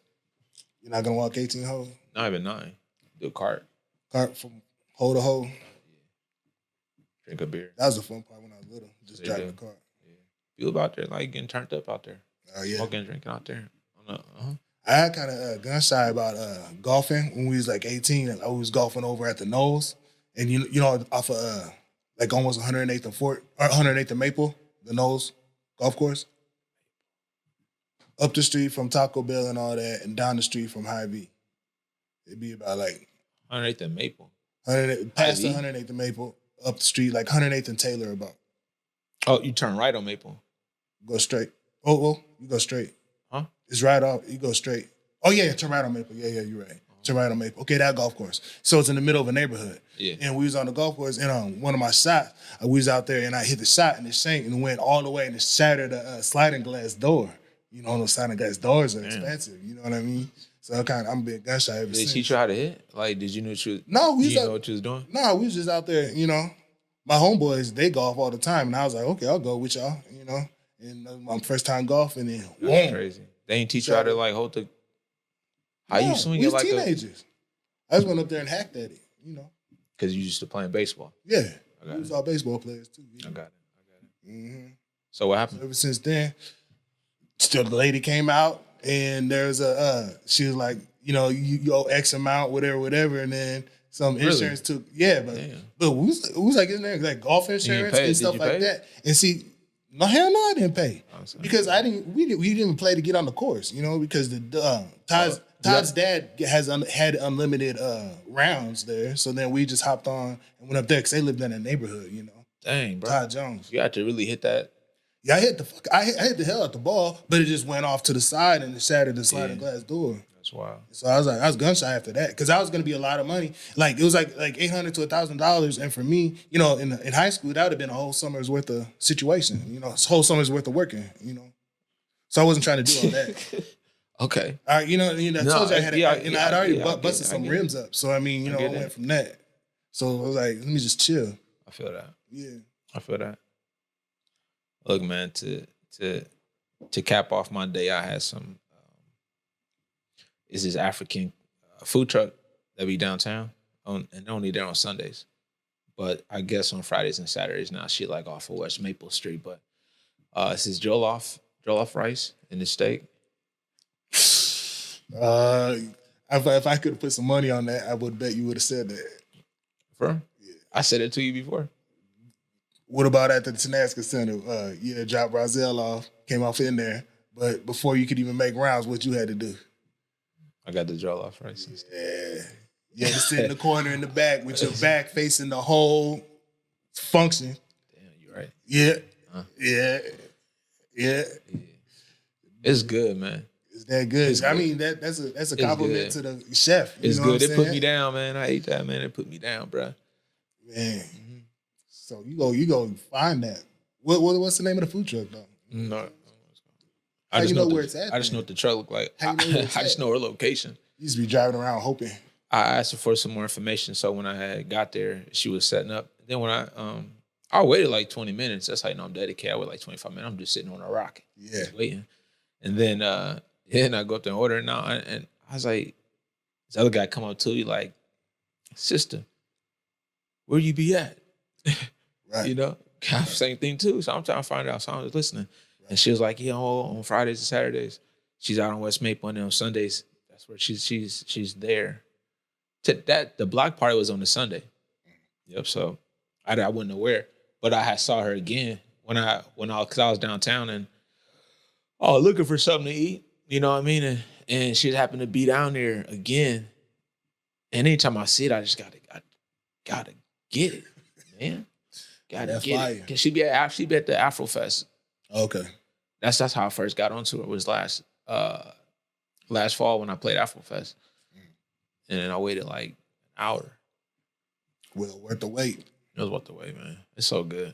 You're not gonna walk 18 holes?
Not even 9. Do a cart.
Cart from hole to hole.
Drink a beer.
That was the fun part when I was little. Just driving the cart.
Yeah. People out there like getting turned up out there.
Oh yeah.
Walking, drinking out there.
I had kind of gun shy about golfing when we was like 18. I was golfing over at the Knolls, and you know off of like almost 108th and Fort or 108th and Maple, the Knolls golf course. Up the street from Taco Bell and all that, and down the street from Hy-Vee. It'd be about like
108th and Maple.
Past the 108th and Maple, up the street, like 108th and Taylor about.
Oh, you turn right on Maple.
Go straight. Oh, well, you go straight.
Huh?
It's right off. You go straight. Oh, yeah, turn right on Maple. Yeah, you're right. Turn right on Maple. Okay, that golf course. So it's in the middle of a neighborhood.
Yeah.
And we was on the golf course, and on one of my shots, we was out there, and I hit the shot, and it sank, and it went all the way, and it shattered a sliding glass door. You know, those sliding glass doors are expensive. You know what I mean? So I'm being gun shy ever since.
Did they teach you how to hit? Like, did you know what you was,
no, we
know what you was doing?
No, we was just out there, you know. My homeboys, they golf all the time, and I was like, okay, I'll go with y'all, you know. And my first time golfing, and
That's crazy. They ain't teach you how to like hold the. How you swing
it
like
teenagers. I just went up there and hacked at it, you know.
Because you used to playing baseball.
Yeah, we was all baseball players too.
I got it.
Mm-hmm.
So what happened?
So ever since then, still the lady came out, and there's she was like, you know, you owe X amount, whatever, and then some insurance took. Yeah, but we was like in there like golf insurance and stuff like that. And see, no, hell no, I didn't pay because we didn't even play to get on the course, you know, because the Todd's dad had unlimited rounds there, so then we just hopped on and went up there because they lived in a neighborhood, you know.
Dang, bro.
Todd Jones.
You had to really hit that.
Yeah, I hit the hell out the ball, but it just went off to the side and it shattered the sliding glass door.
That's wild.
So I was gun shy after that because that was going to be a lot of money. Like it was like $800 to $1,000, and for me, you know, in high school, that would have been a whole summer's worth of situation. You know, a whole summer's worth of working. You know, so I wasn't trying to do all that.
Okay.
All right, I told you I had, I'd already busted some rims up. So I mean, I went from that. So I was like, let me just chill.
I feel that.
Yeah,
I feel that. Look, man, to cap off my day, I had some. Is this African food truck that be downtown, and only there on Sundays, but I guess on Fridays and Saturdays now she like off of West Maple Street. But this is jollof rice and the steak.
If I could have put some money on that, I would bet you would have said that.
For? Yeah. I said it to you before.
What about at the Tenasca Center? Dropped Brazil off, came off in there, but before you could even make rounds, what you had to do?
I got the jollof rice.
Yeah. You had to sit in the corner in the back with your back facing the whole function.
Damn, you right.
Yeah.
Huh?
Yeah.
It's good, man.
Is that good? I mean, that's a compliment to the chef.
It's good. It put me down, man. I ate that, man. It put me down, bro.
Man. Mm-hmm. So you go find that. What's the name of the food truck though?
No.
I just know where it's at.
I just know what the truck look like. I just know her location.
You used to be driving around hoping.
I asked her for some more information, so when I had got there, she was setting up. Then when I waited like 20 minutes. That's how you know I'm dedicated. I waited like 25 minutes. I'm just sitting on a rock, just waiting. And then I go up there and order it now, and I was like, this other guy come up to you like, sister, where you be at?
Right.
You know, same thing too. So I'm trying to find out. So I was listening. And she was like, yeah, on Fridays and Saturdays, she's out on West Maple, and then on Sundays, that's where she's there. The block party was on the Sunday. Yep. So I wasn't aware, but I saw her again because I was downtown and looking for something to eat. You know what I mean? And she happened to be down there again. And anytime I see it, I just gotta get it, man. Gotta get it. Cause she be at the Afro Fest.
Okay.
That's how I first got onto it. Was last fall when I played Afro Fest. And then I waited like an hour.
Well, worth the wait.
It was worth the wait, man. It's so good.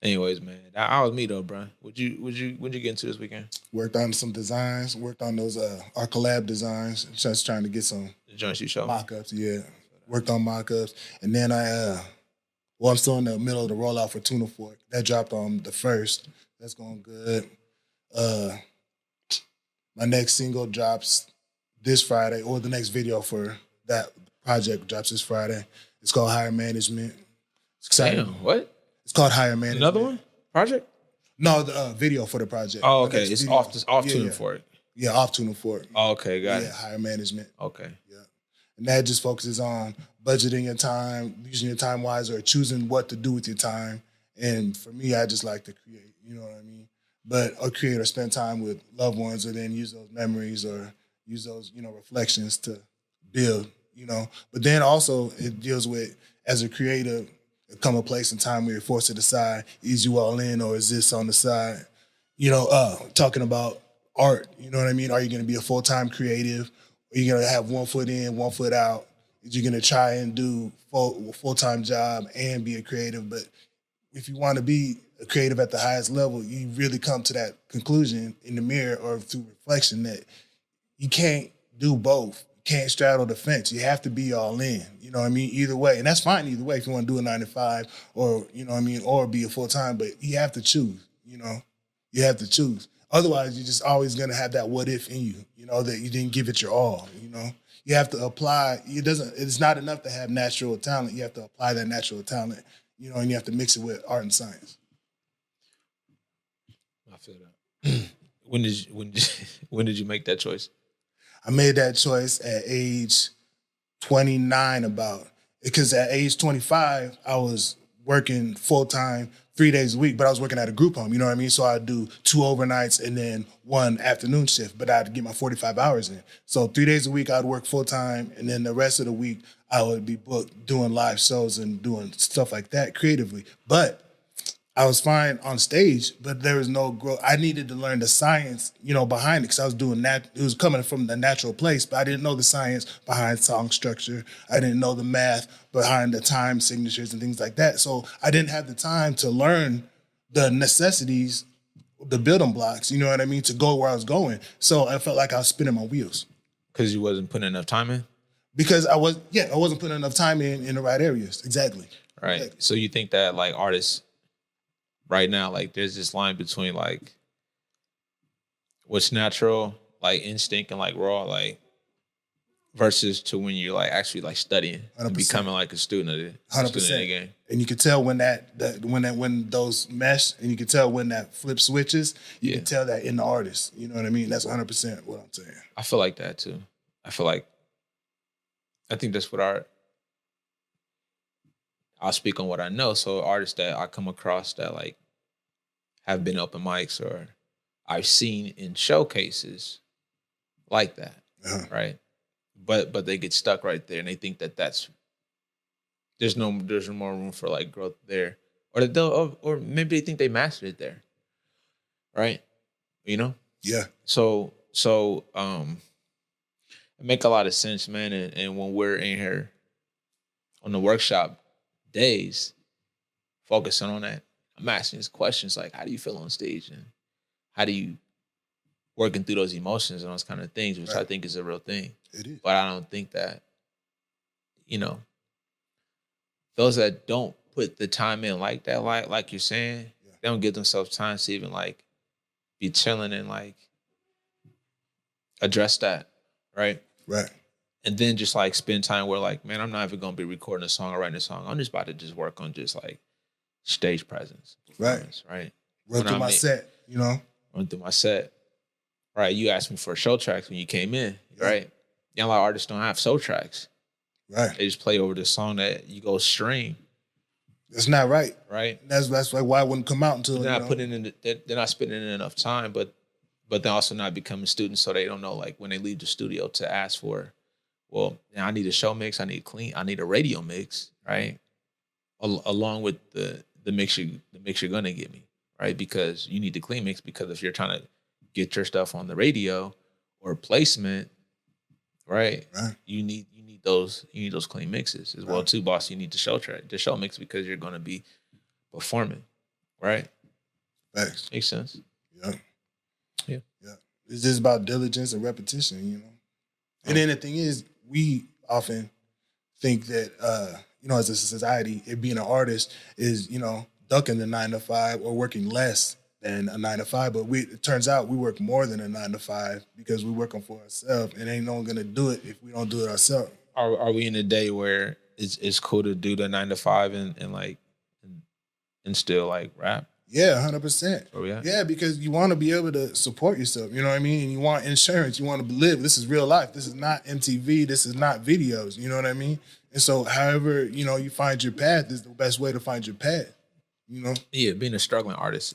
Anyways, man, that was me though, bro. What'd you get into this weekend?
Worked on some designs. Worked on those our collab designs. Just trying to get some
The joints you showed me?
mock-ups. Yeah, worked on mock-ups, and then I'm still in the middle of the rollout for Tuna Fork. That dropped on the 1st. That's going good. My next single drops this Friday, or the next video for that project drops this Friday. It's called Higher Management. It's exciting.
Damn, what?
It's called Higher Management.
Another one? Project?
No, the video for the project.
Oh,
The
okay.
next
It's
video.
off
Yeah,
Tuna
yeah.
Fork.
Yeah, off Tuna Fork.
Oh, okay, got
Yeah,
it.
Higher Management.
Okay.
Yeah. And that just focuses on budgeting your time, using your time wise, or choosing what to do with your time. And for me, I just like to create, you know what I mean? Or create or spend time with loved ones, or then use those memories or use those, reflections to build, But then also it deals with, as a creative, there come a place and time where you're forced to decide, is you all in or is this on the side? Talking about art, you know what I mean? Are you going to be a full-time creative? Are you going to have 1 foot in, 1 foot out? Is you going to try and do full-time job and be a creative? But if you want to be a creative at the highest level, you really come to that conclusion in the mirror or through reflection that you can't do both. You can't straddle the fence. You have to be all in, you know what I mean? Either way. And that's fine either way if you want to do a 9 to 5 or, you know what I mean, or be a full-time, but you have to choose, You have to choose. Otherwise, you're just always going to have that what if in you, that you didn't give it your all, You have to apply. It's not enough to have natural talent. You have to apply that natural talent, and you have to mix it with art and science.
I feel that. When did you make that choice?
I made that choice at age 29 because at age 25, I was working full-time 3 days a week, but I was working at a group home, you know what I mean? So I'd do 2 overnights and then 1 afternoon shift, but I'd get my 45 hours in. So 3 days a week, I'd work full-time, and then the rest of the week, I would be booked doing live shows and doing stuff like that creatively. But I was fine on stage, but there was no growth. I needed to learn the science, behind it, because I was doing that. It was coming from the natural place, but I didn't know the science behind song structure. I didn't know the math behind the time signatures and things like that. So I didn't have the time to learn the necessities, the building blocks, you know what I mean, to go where I was going. So I felt like I was spinning my wheels.
Because you wasn't putting enough time in?
Because I wasn't putting enough time in the right areas. Exactly.
Right.
Exactly.
So you think that like artists right now, like there's this line between like what's natural, like instinct and like raw, like versus to when you're like actually like studying and
100%.
becoming like a student of the
100%.
student of the game.
And you can tell when those mesh, and you can tell when that flip switches. You can tell that in the artist. You know what I mean? That's 100% what I'm saying.
I feel like that too. I think that's what I'll speak on what I know. So artists that I come across that like have been open mics or I've seen in showcases like that, right? But they get stuck right there and they think that there's no more room for like growth there, or maybe they think they mastered it there, right?
Yeah.
So it make a lot of sense, man. And when we're in here on the workshop days, focusing on that, I'm asking these questions like, how do you feel on stage, and how do you working through those emotions and those kind of things, which I think is a real thing.
It is.
But I don't think that, those that don't put the time in like that, like you're saying, they don't give themselves time to even like be chilling and like address that, right?
Right.
And then just like spend time where like, man, I'm not even gonna be recording a song or writing a song. I'm just about to just work on just like stage presence.
Right.
Right.
Run through my set,
Run through my set. Right. You asked me for show tracks when you came in, right? A lot of artists don't have show tracks.
Right.
They just play over the song that you go stream.
That's not right.
Right.
That's like why it wouldn't come out until
they're not putting in they're not spending in enough time, but they're also not becoming students, so they don't know like when they leave the studio to ask for, well, I need a show mix, I need a radio mix, right? Along with the mix you're gonna give me, right? Because you need the clean mix, because if you're trying to get your stuff on the radio or placement, right? You need those clean mixes as well too, boss. You need the show track, the show mix, because you're gonna be performing, Right.
Facts.
Makes sense.
Yeah.
Yeah.
Yeah. It's just about diligence and repetition, you know. And then the thing is, we often think that, as a society, it being an artist is, ducking the 9 to 5 or working less than a 9 to 5. But it turns out we work more than a 9 to 5 because we're working for ourselves, and ain't no one gonna do it if we don't do it ourselves.
Are we in a day where it's cool to do the 9 to 5 and still like rap?
Yeah, 100%.
Where we at?
Yeah, because you want to be able to support yourself. You know what I mean? And you want insurance. You want to live. This is real life. This is not MTV. This is not videos. You know what I mean? And so, however, you find your path is the best way to find your path. You know?
Yeah, being a struggling artist.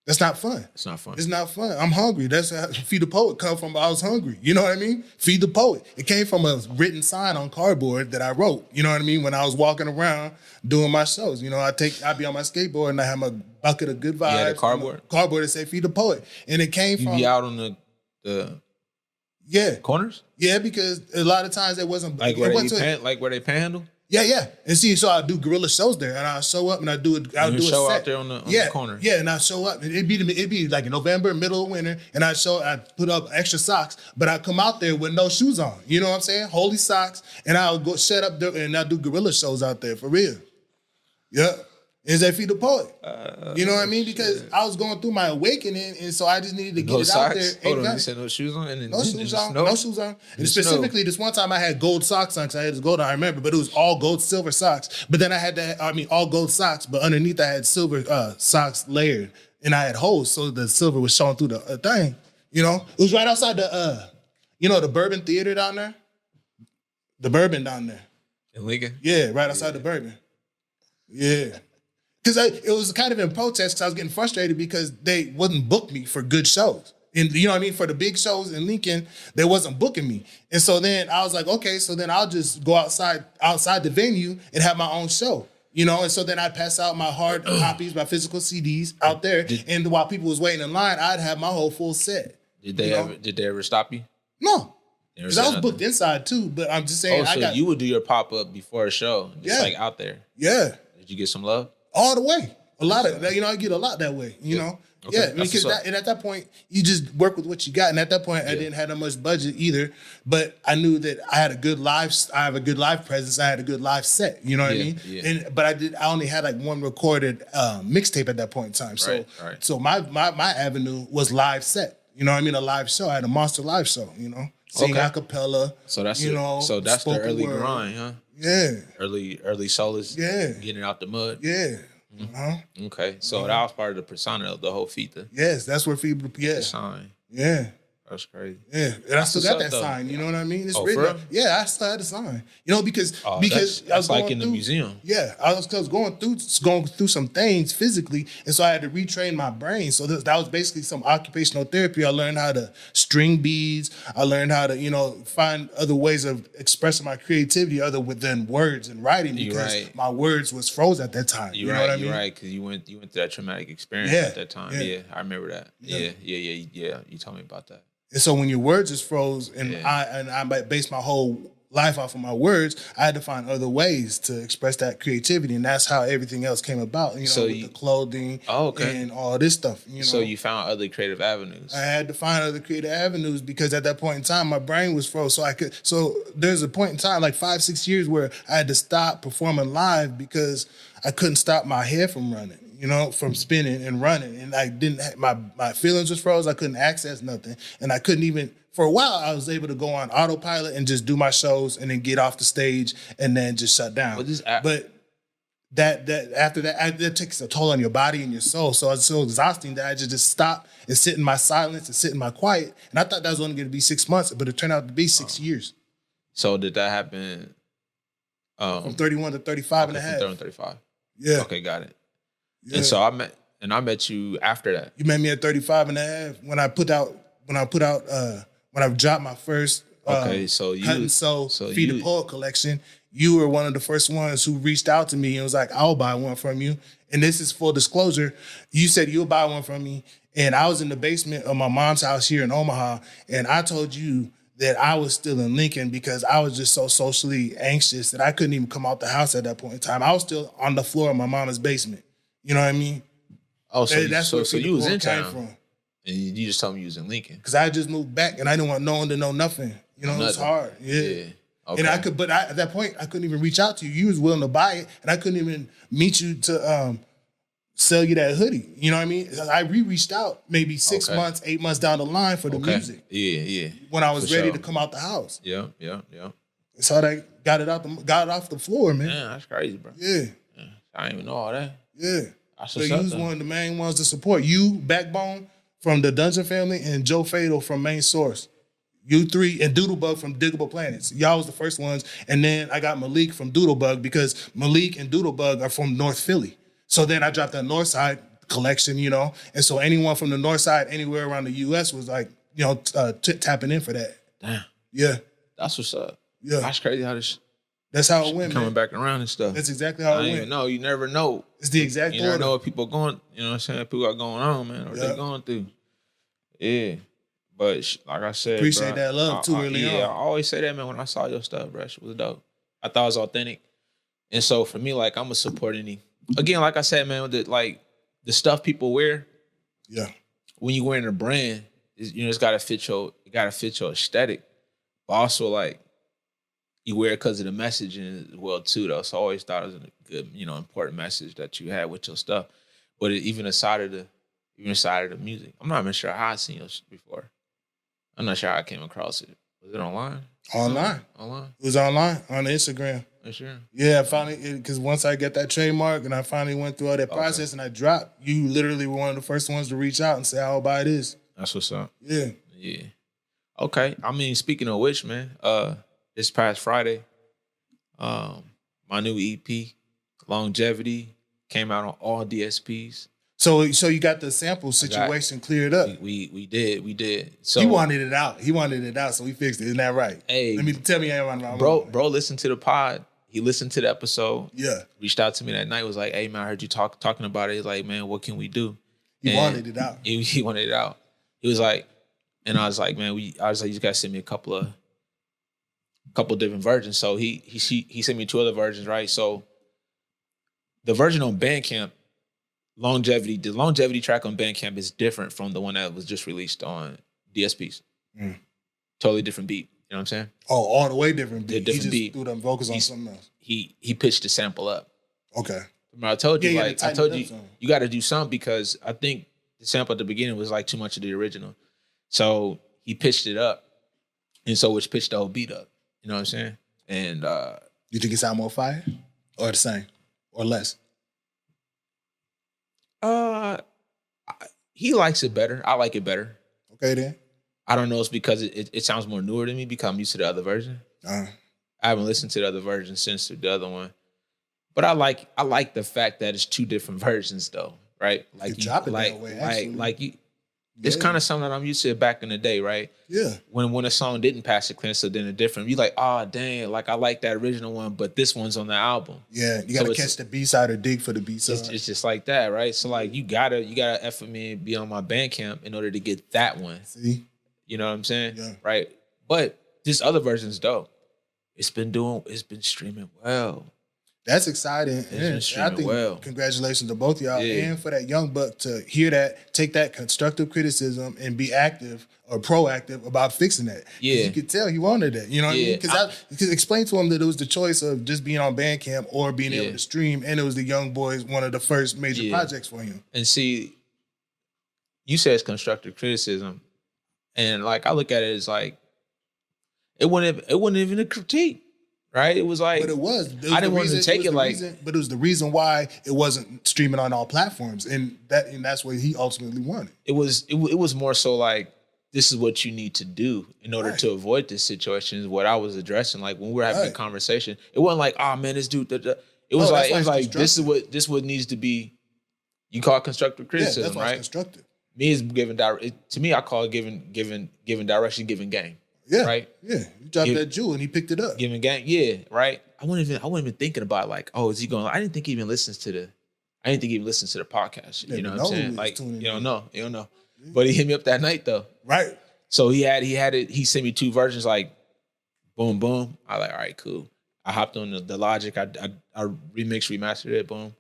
That's not fun.
It's not fun.
It's not fun. I'm hungry. That's how Feed the Poet come from. I was hungry. You know what I mean? Feed the Poet. It came from a written sign on cardboard that I wrote. You know what I mean? When I was walking around doing my shows. I'd be on my skateboard and I have my bucket of good vibes.
Yeah, the cardboard.
Cardboard that say Feed the Poet. And it came from.
You be out on the corners?
Yeah, because a lot of times it wasn't
like where they panhandle?
Yeah. And see, so I do guerrilla shows there, and I show up and I do it. I'll do a
show
set
out there on the corner.
Yeah, and I show up. It'd be like in November, middle of winter, and I put up extra socks, but I come out there with no shoes on. You know what I'm saying? Holy socks, and I'll go set up there and I do guerrilla shows out there for real. Yeah. Is that Feed the Poet? You know what I mean? Because I was going through my awakening, and so I just needed to get it out there.
Hold on, you said no shoes on? And
no shoes on. No shoes on. And specifically, this one time I had gold socks on because I had this gold on, I remember, but it was all gold, silver socks. But then I had all gold socks, but underneath I had silver socks layered, and I had holes, so the silver was showing through the thing. It was right outside the, the Bourbon Theater down there? The Bourbon down there.
In Lincoln?
Yeah, right outside the Bourbon. Yeah. Because it was kind of in protest because I was getting frustrated because they wouldn't book me for good shows. And you know what I mean? For the big shows in Lincoln, they wasn't booking me. And so then I was like, okay, so then I'll just go outside the venue and have my own show. And so then I'd pass out my hard copies, my physical CDs out there. And while people was waiting in line, I'd have my whole full set.
Did they ever stop you?
No. Because I was booked inside too, but I'm just saying.
You would do your pop-up before a show. Just like out there.
Yeah.
Did you get some love?
All the way. A lot of, I get a lot that way, know? Okay. Yeah, because and at that point, you just work with what you got. And at that point, I didn't have that much budget either. But I knew that I had a good live presence. I had a good live set. You know what I mean? Yeah. But I only had like one recorded mixtape at that point in time. So, so my avenue was live set. You know what I mean? A live show. I had a monster live show, Sing a cappella.
So that's the early grind, huh?
Yeah.
Early Solace.
Yeah.
Getting out the mud.
Yeah.
Mm-hmm. Okay. So that was part of the persona of the whole Fita.
Yes, that's where people. Yeah.
The sign.
Yeah.
That's crazy.
Yeah, and I still got that sign. You know what I mean? It's written.
For real?
Yeah, I still had the sign. Because
that's
I was
like in the museum.
Yeah, I was going through some things physically, and so I had to retrain my brain. So that was basically some occupational therapy. I learned how to string beads. I learned how to find other ways of expressing my creativity other than words and writing because my words was froze at that time. You know what I mean?
You're right, because you went through that traumatic experience at that time. Yeah, I remember that. Yeah. You told me about that.
And so when your words is froze and I base my whole life off of my words, I had to find other ways to express that creativity. And that's how everything else came about, with the clothing and all this stuff.
So you found other creative avenues.
I had to find other creative avenues because at that point in time, my brain was froze. So there's a point in time, like 5-6 years, where I had to stop performing live because I couldn't stop my head from running. From spinning and running. And I didn't have, my feelings was froze. I couldn't access nothing. And I couldn't even, for a while, I was able to go on autopilot and just do my shows and then get off the stage and then just shut down. But that after that takes a toll on your body and your soul. So it's so exhausting that I just stop and sit in my silence and sit in my quiet. And I thought that was only going to be 6 months, but it turned out to be 6 years.
So did that happen?
From 31 to 35 and a half.
From 30 to 35.
Yeah.
Okay, got it.
Yeah.
And so I met you after that.
You met me at 35 and a half when I dropped my first Cut and Sew Feed the Poet collection. You were one of the first ones who reached out to me and was like, I'll buy one from you. And this is full disclosure. You said you'll buy one from me. And I was in the basement of my mom's house here in Omaha. And I told you that I was still in Lincoln because I was just so socially anxious that I couldn't even come out the house at that point in time. I was still on the floor of my mama's basement. You know what I mean?
Oh, so
That's
you,
where
so
Feed the
you was
Poor
in
came
town,
from.
and you just told me you was in Lincoln.
Because I just moved back and I didn't want no one to know nothing. You know, it's
Nothing.
hard. Yeah.
Okay.
And at that point, I couldn't even reach out to you. You was willing to buy it, and I couldn't even meet you to sell you that hoodie. You know what I mean? I reached out maybe 6 months, 8 months down the line for the music.
Yeah.
When I was
For
ready
sure.
to come out the house.
Yeah.
So I got it off the floor, man.
Man, that's crazy, bro.
Yeah.
I didn't even know all that.
Yeah.
That's
So
what's
you
up,
was
though.
one of the main ones to support. You, Backbone from the Dungeon Family, and Joe Fatal from Main Source. You three, and Doodlebug from Diggable Planets. Y'all was the first ones. And then I got Malik from Doodlebug because Malik and Doodlebug are from North Philly. So then I dropped that North Side collection, you know. And so anyone from the North Side anywhere around the U.S. was like, you know, tapping in for that.
Damn.
Yeah.
That's what's up.
Yeah.
That's crazy how this
That's how it went,
coming
man.
back around and stuff.
That's exactly how
I
it
didn't
went.
even know. You never know.
It's the exact
You never
order.
know what people going, you know what I'm saying? People are going on, man, or they going through. Yeah. But like I said,
Appreciate
bro,
that love too early on.
I always say that, man, when I saw your stuff, bro. It was dope. I thought it was authentic. And so for me, like, I'm a support any. Again, like I said, man, the stuff people wear,
Yeah.
when you wearing a brand, you know, it gotta fit your aesthetic. But also, like, you wear it because of the messaging as well too, though. So I always thought it was a good, you know, important message that you had with your stuff. But even aside of the music, I'm not even sure how I seen your shit before. I'm not sure how I came across it. Was it online?
Online.
Online?
It was online on Instagram.
For sure.
Yeah, I finally, because once I get that trademark and I finally went through all that process and I dropped, you literally were one of the first ones to reach out and say, I'll buy this.
That's what's up.
Yeah.
Yeah. Okay. I mean, speaking of which, man, this past Friday, my new EP, Longevity, came out on all DSPs.
So you got the sample situation cleared up.
We did. So
He wanted it out. So we fixed it. Isn't that right?
Hey,
tell me I'm
bro, listened to the pod. He listened to the episode.
Yeah.
Reached out to me that night. Was like, "Hey man, I heard you talking about it." He's like, "Man, what can we do?"
He wanted it out.
He wanted it out. He was like, and I was like, "Man, I was like, you just gotta send me a couple different versions." So he sent me 2 other versions, right? So the version on Bandcamp, the longevity track on Bandcamp is different from the one that was just released on DSPs. Totally different beat. You know what I'm saying?
Oh, all the way different beat.
Different
he just
beat.
threw them vocals on something else.
He pitched the sample up.
Okay.
Remember I told you,
Yeah,
like, I told you, you got to do something because I think the sample at the beginning was like too much of the original. So he pitched it up. And so which pitched the whole beat up. You know what I'm saying? And
You think it sound more fire? Or the same? Or less?
He likes it better. I like it better.
Okay then.
I don't know. It's because it sounds more newer to me because I'm used to the other version. I haven't listened to the other version since the other one. But I like the fact that it's 2 different versions though, right? Like
you drop it that way, actually.
It's kind of something that I'm used to back in the day, right?
Yeah.
When a song didn't pass the clearance, so then a different, you like, oh dang, like I like that original one, but this one's on the album.
Yeah, you gotta catch the B-side or dig for the B-side.
It's just like that, right? So like you gotta effort me and be on my Bandcamp in order to get that one.
See?
You know what I'm saying?
Yeah.
Right. But this other version's dope. It's been streaming well.
That's exciting.
It's been
And I
streaming
think
well.
congratulations to both of y'all
Yeah.
and for that young buck to hear that, take that constructive criticism and be active or proactive about fixing that. 'Cause
Yeah.
you could tell he wanted it. You know what I mean?
Yeah.
Because explain to him that it was the choice of just being on Bandcamp or being
Yeah.
able to stream, and it was the Young Boys, one of the first major
Yeah.
projects for him.
And see, you said it's constructive criticism. And like I look at it as like it wasn't even a critique. Right? It was like,
But it was.
I didn't want to take it like,
but it was the reason why it wasn't streaming on all platforms, and that's what he ultimately wanted.
it was more so like, this is what you need to do in order
Right.
to avoid this situation is what I was addressing. Like when we were having a
Right.
conversation, it wasn't like, oh man, this dude, It was
No, that's why
like
it's
this what needs to be. You call it constructive
Yeah,
criticism,
that's why it's
right?
constructive.
Me is giving to me, I call it giving direction, giving game.
Yeah.
Right?
Yeah. You dropped
Give-
that jewel and he picked it up.
Giving game, yeah, right. I wasn't even thinking about like, oh, is he going? I didn't think he even listens to the podcast.
Yeah,
You know
but
what I'm
no
saying?
one was
Like,
tuning
you don't
in.
know, But he hit me up that night though.
Right.
So he had it. He sent me 2 versions, like, boom, boom. I like, all right, cool. I hopped on the Logic. I remixed, remastered it. Boom.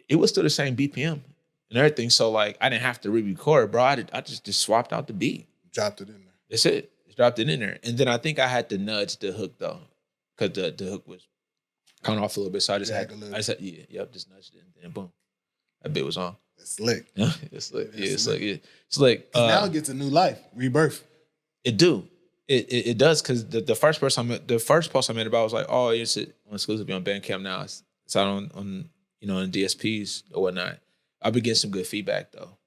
It was still the same BPM. and everything. So like I didn't have to re-record, bro. I just swapped out the beat.
Dropped it in there.
That's it. Just dropped it in there. And then I think I had to nudge the hook though. Cause the hook was coming off a little bit. So I just just nudged it and then boom. That bit was on.
It's slick.
It's slick. Yeah, it's slick. Yeah. It's like
now it gets a new life, rebirth.
It do. It does because the first post I made about was like, oh, it's exclusively on Bandcamp now. It's out on on DSPs or whatnot. I've been getting some good feedback though.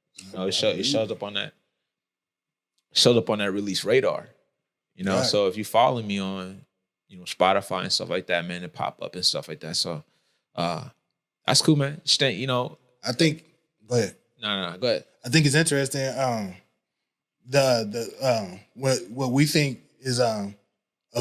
It shows up on that. Shows up on that release radar.
Right.
So if you follow me on Spotify and stuff like that, man, it pop up and stuff like that. So that's cool, man.
I think. Go ahead.
No, go ahead.
I think it's interesting. What we think is a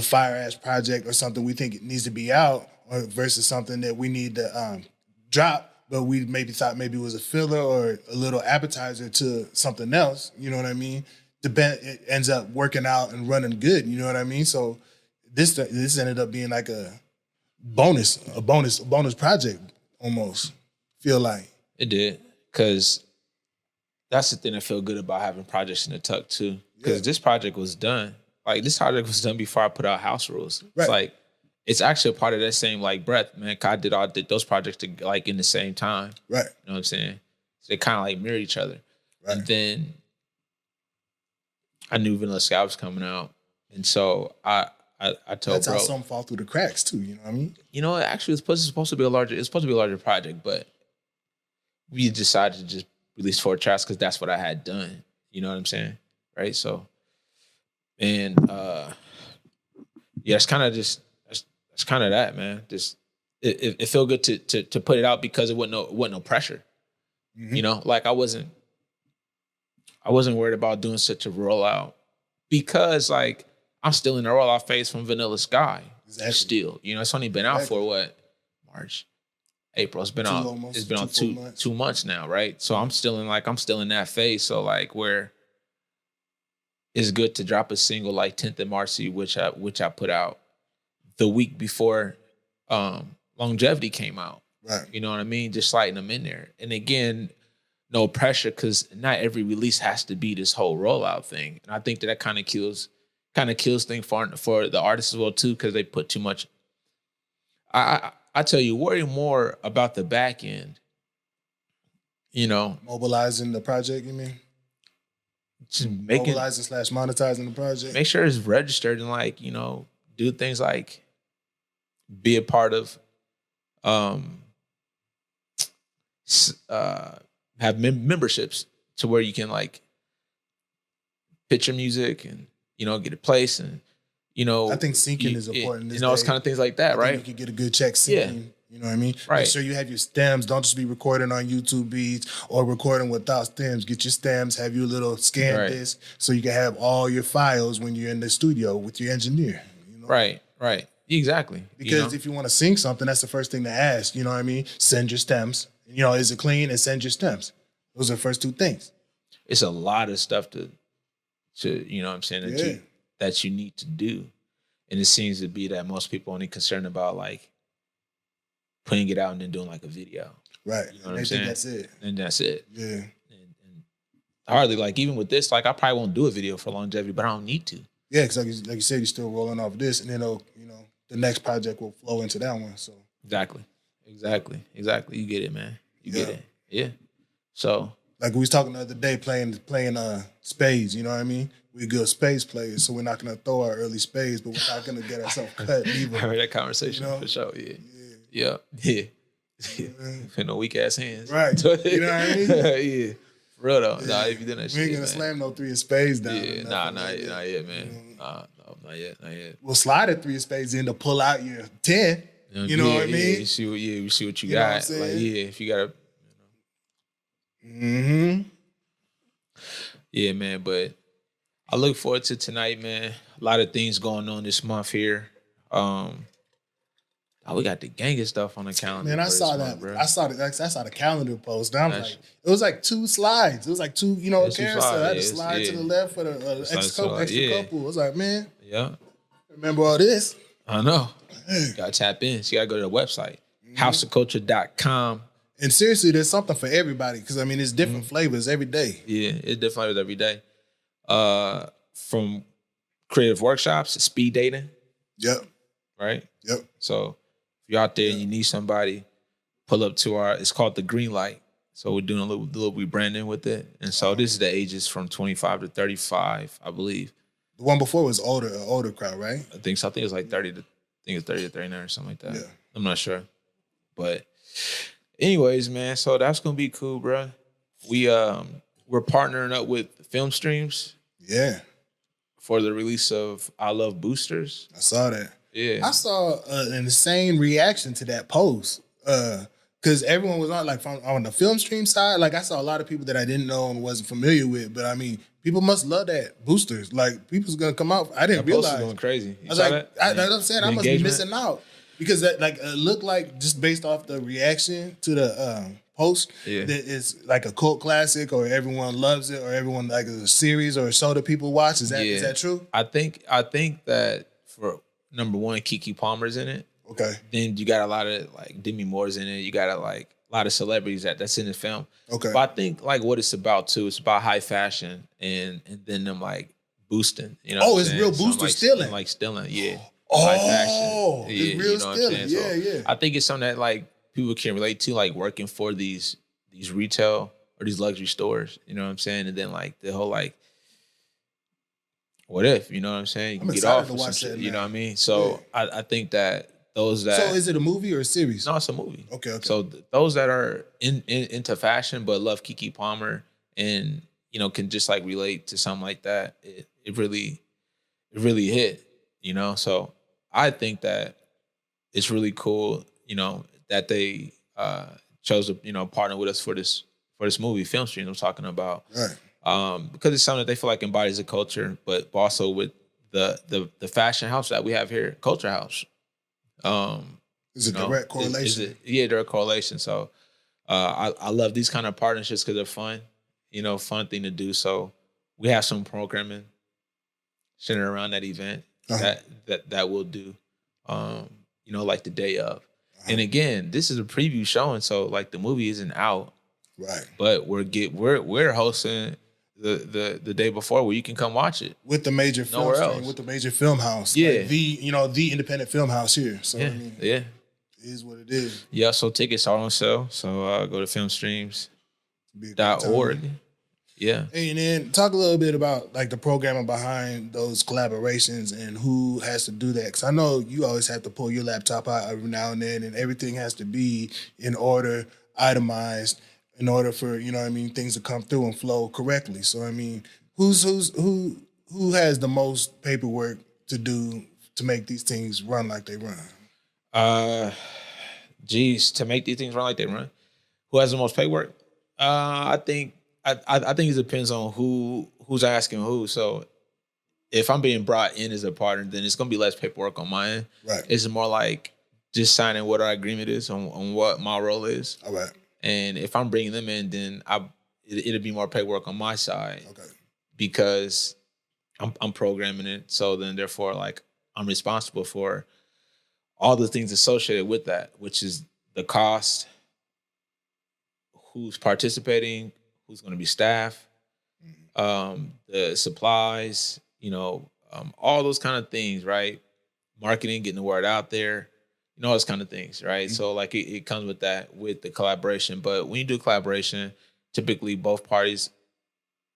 fire ass project or something we think it needs to be out, or versus something that we need to drop, but we maybe thought maybe it was a filler or a little appetizer to something else. You know what I mean? It ends up working out and running good. You know what I mean? So this ended up being like a bonus project almost. Feel like
it did, because that's the thing I feel good about having projects in the tuck too. Because this project was done. Like this project was done before I put out House Rules. Right. It's like it's actually a part of that same like breath, man. I did those projects like in the same time. Right. You know what I'm saying? So they kind of like mirror each other. Right. And then I knew Vanilla Sky was coming out, and so I told
that's how some fall through the cracks too. You know what I mean?
Actually, it's supposed to be a larger project, but we decided to just release 4 tracks because that's what I had done. You know what I'm saying? Right. So, and it's kind of that's kind of that, man. Just it felt good to put it out because it wasn't no pressure. Mm-hmm. Like I wasn't worried about doing such a rollout because like I'm still in the rollout phase from Vanilla Sky. Exactly. Still, it's only been out for what? March, April. It's been on 2 months now, right? So I'm still in that phase. So like where it's good to drop a single like 10th and Marcey, which I put out the week before Longevity came out. Right. You know what I mean? Just sliding them in there. And again, no pressure because not every release has to be this whole rollout thing. And I think that kind of kills things for the artists as well too, because they put too much. I tell you, worry more about the back end.
Mobilizing the project, you mean? Mobilizing / monetizing the project.
Make sure it's registered and like, do things like be a part of have memberships to where you can like pitch your music and get a place and
I think syncing is important.
It's kind of things like that, right?
You can get a good check syncing. Yeah. You know what I mean? Right. Make sure you have your stems. Don't just be recording on YouTube beats or recording without stems. Get your stems. Have your little scan disc so you can have all your files when you're in the studio with your engineer.
Right. Exactly.
Because if you want to sync something, that's the first thing to ask. You know what I mean? Send your stems. Is it clean? And send your stems. Those are the first 2 things.
It's a lot of stuff to what I'm saying, that you need to do. And it seems to be that most people only concerned about like putting it out and then doing like a video.
Right. You know what I'm saying? That's it.
And that's it.
Yeah.
And hardly like even with this, like I probably won't do a video for Longevity, but I don't need to.
Yeah, because like you said, you're still rolling off this, and then the next project will flow into that one. So
exactly. You get it, man. You get it. Yeah. So
like we was talking the other day, playing spades. You know what I mean? We're good spades players, so we're not gonna throw our early spades, but we're not gonna get ourselves cut either.
I heard that conversation for sure. Yeah. For no weak ass hands.
Right. You know what I mean?
Yeah. For real though. Nah, if you do that shit.
We ain't gonna slam no 3 of spades down.
Yeah, not yet, man. No, not yet.
We'll slide a 3 of spades in to pull out your 10. You know what I mean?
We see what you got. Like, if you got a
Mm-hmm.
Yeah, man, but I look forward to tonight, man. A lot of things going on this month here. We got the gang of stuff on the calendar.
Man, I saw that. Bro. I saw the calendar post. And I'm like, it was like 2 slides. It was like 2, carousel. I had to slide to the left for the extra couple. I was like, man, remember all this?
I know. Gotta tap in. So you gotta go to the website, houseofculture.com.
And seriously, there's something for everybody because I mean, it's different flavors every day.
Yeah, it different every day. From creative workshops, speed dating,
Yep.
right?
Yep.
So if you're out there and you need somebody, pull up to it's called the Green Light. So we're doing a little rebranding with it. And so this is the ages from 25 to 35, I believe.
The one before was older crowd, right?
I think so. I think it's like 30 to 39 or something like that.
Yeah.
I'm not sure. But anyways, man, so that's gonna be cool, bro. We're partnering up with Film Streams.
Yeah.
For the release of I Love Boosters.
I saw that.
Yeah.
I saw an insane reaction to that post. Because everyone was on the Film Stream side. Like, I saw a lot of people that I didn't know and wasn't familiar with. But, I mean, people must love that Boosters. Like, people's going to come out. I didn't realize.
Post is going crazy.
I was like, I'm saying, I must be missing out. Because that, like, it looked like, just based off the reaction to the post, that it's like a cult classic, or everyone loves it, or everyone, like, it's a series or a show that people watch. Is that true?
I think that for number one, Keke Palmer's in it.
Okay.
Then you got a lot of like Demi Moore's in it. You got a lot of celebrities that's in the film.
Okay.
But I think like what it's about too, it's about high fashion and then them like boosting. You know.
Oh, it's real booster stealing.
Like stealing, yeah.
Oh,
high fashion. Yeah,
it's real
you know
stealing.
So
Yeah.
I think it's something that like people can relate to, like working for these retail or these luxury stores. You know what I'm saying? And then like the whole like, what if, you know what I'm saying? You can get off with some shit, you know what I mean? So I think that those that...
So is it a movie or a series?
No, it's a movie.
Okay.
So those that are into fashion but love Keke Palmer and, you know, can just like relate to something like that, it really hit, you know? So I think that it's really cool, you know, that they chose to, you know, partner with us for this movie, Film Stream I'm talking about.
Right.
Because it's something that they feel like embodies the culture, but also with the fashion house that we have here, Culture House.
Is it direct correlation?
Direct correlation. So I love these kind of partnerships because they're fun, you know, fun thing to do. So we have some programming centered around that event that we'll do, you know, like the day of. And again, this is a preview showing, so like the movie isn't out,
right?
But we're hosting the day before where you can come watch it
with the major film stream, with the major film house, like the independent film house here. So I mean, it is what it is.
Yeah, so tickets are on sale. So go to filmstreams.org. Yeah.
And then talk a little bit about like the programming behind those collaborations and who has to do that. Because I know you always have to pull your laptop out every now and then, and everything has to be in order, itemized, in order for, you know what I mean, things to come through and flow correctly. So I mean, who has the most paperwork to do to make these things run like they run?
To make these things run like they run. Who has the most paperwork? I think it depends on who's asking who. So if I'm being brought in as a partner, then it's gonna be less paperwork on my end.
Right.
It's more like just signing what our agreement is on what my role is.
All right.
And if I'm bringing them in, then it'll be more paperwork on my side.
Okay.
Because I'm programming it. So then therefore, like, I'm responsible for all the things associated with that, which is the cost, who's participating, who's going to be staff, the supplies, you know, all those kind of things, right? Marketing, getting the word out there, you know, those kind of things, right? Mm-hmm. So like it comes with that, with the collaboration. But when you do collaboration, typically both parties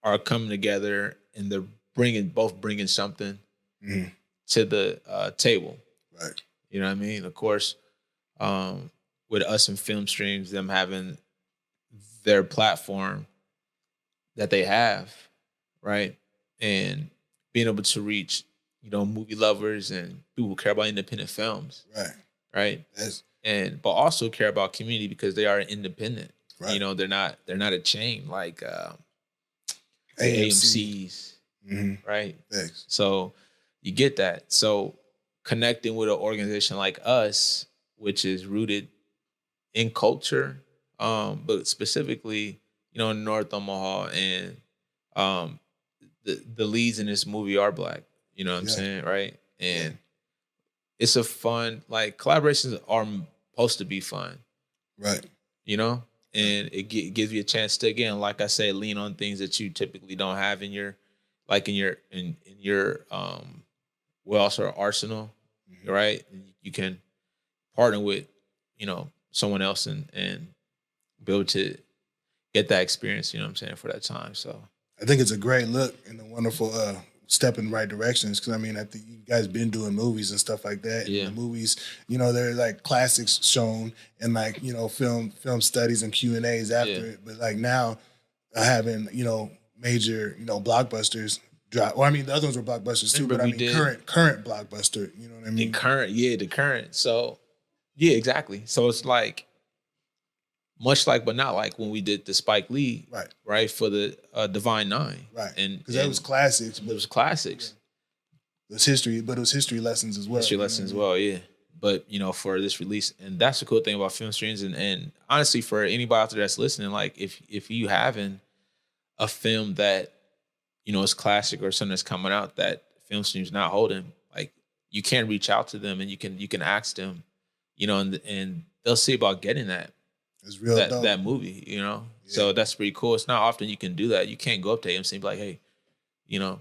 are coming together and they're bringing something to the table.
Right.
You know what I mean? Of course, with us and Film Streams, them having their platform that they have, right? And being able to reach, you know, movie lovers and people who care about independent films.
Right.
Right.
Yes.
But also care about community because they are independent.
Right.
You know, they're not a chain like
AMC.
AMC's. Right.
Thanks.
So you get that. So connecting with an organization like us, which is rooted in culture, but specifically, you know, in North Omaha, and the leads in this movie are Black. You know what I'm saying, right? And it's a fun, like, collaborations are supposed to be fun,
right?
You know, and it gives you a chance to, again, like I said, lean on things that you typically don't have in your wealth or arsenal, right? You can partner with, someone else and be able to get that experience, you know what I'm saying, for that time. So
I think it's a great look and a wonderful step in the right directions. Because I mean, I think you guys been doing movies and stuff like that.
Yeah.
And the movies, they're like classics shown and like film studies and Q&As after it. But like now, having major blockbusters drop. Well, I mean, the other ones were blockbusters too. But I mean, current blockbuster. You know what I mean?
The current. So yeah, exactly. So it's like, much like, but not like when we did the Spike Lee, right, for the Divine Nine,
right,
and
because that was classics.
It was classics.
It was history, but it was history lessons as well.
History lessons as well, yeah. But for this release, and that's the cool thing about film streams, and honestly, for anybody out there that's listening, like if you having a film that is classic or something that's coming out that film stream's not holding, like you can reach out to them and you can ask them, and they'll see about getting that.
It's real
that movie, Yeah. So that's pretty cool. It's not often you can do that. You can't go up to AMC and be like, hey, can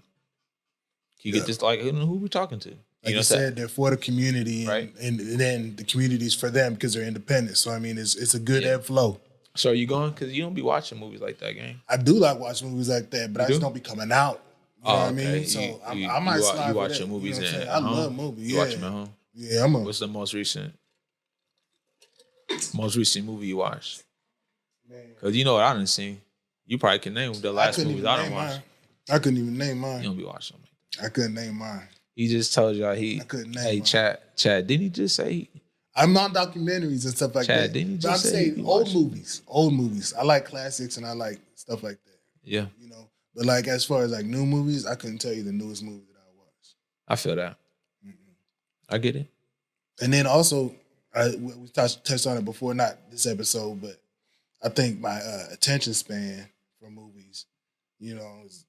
you get this, like, who we talking to?
Like you said, they're for the community,
right?
And then the community's for them because they're independent. So I mean, it's a good ebb flow.
So are you going? Because you don't be watching movies like that, gang.
I do like watching movies like that, but I just don't be coming out. You know what I mean? So I might slide. You
watch your movies
I love movies.
You watch them at home.
Yeah, What's
the most recent movie you watched? Because you know what I didn't see. You probably can name the last movies I don't watch.
I couldn't even name mine.
You don't be watching them.
I couldn't name mine.
He just told y'all
I couldn't name mine.
Chad, didn't he just say?
I'm on documentaries and stuff like that.
Didn't he just
say old movies. I like classics and I like stuff like that.
Yeah.
But like as far as like new movies, I couldn't tell you the newest movie that I watched.
I feel that. I get it.
And then also, we touched on it before, not this episode, but I think my attention span for movies, is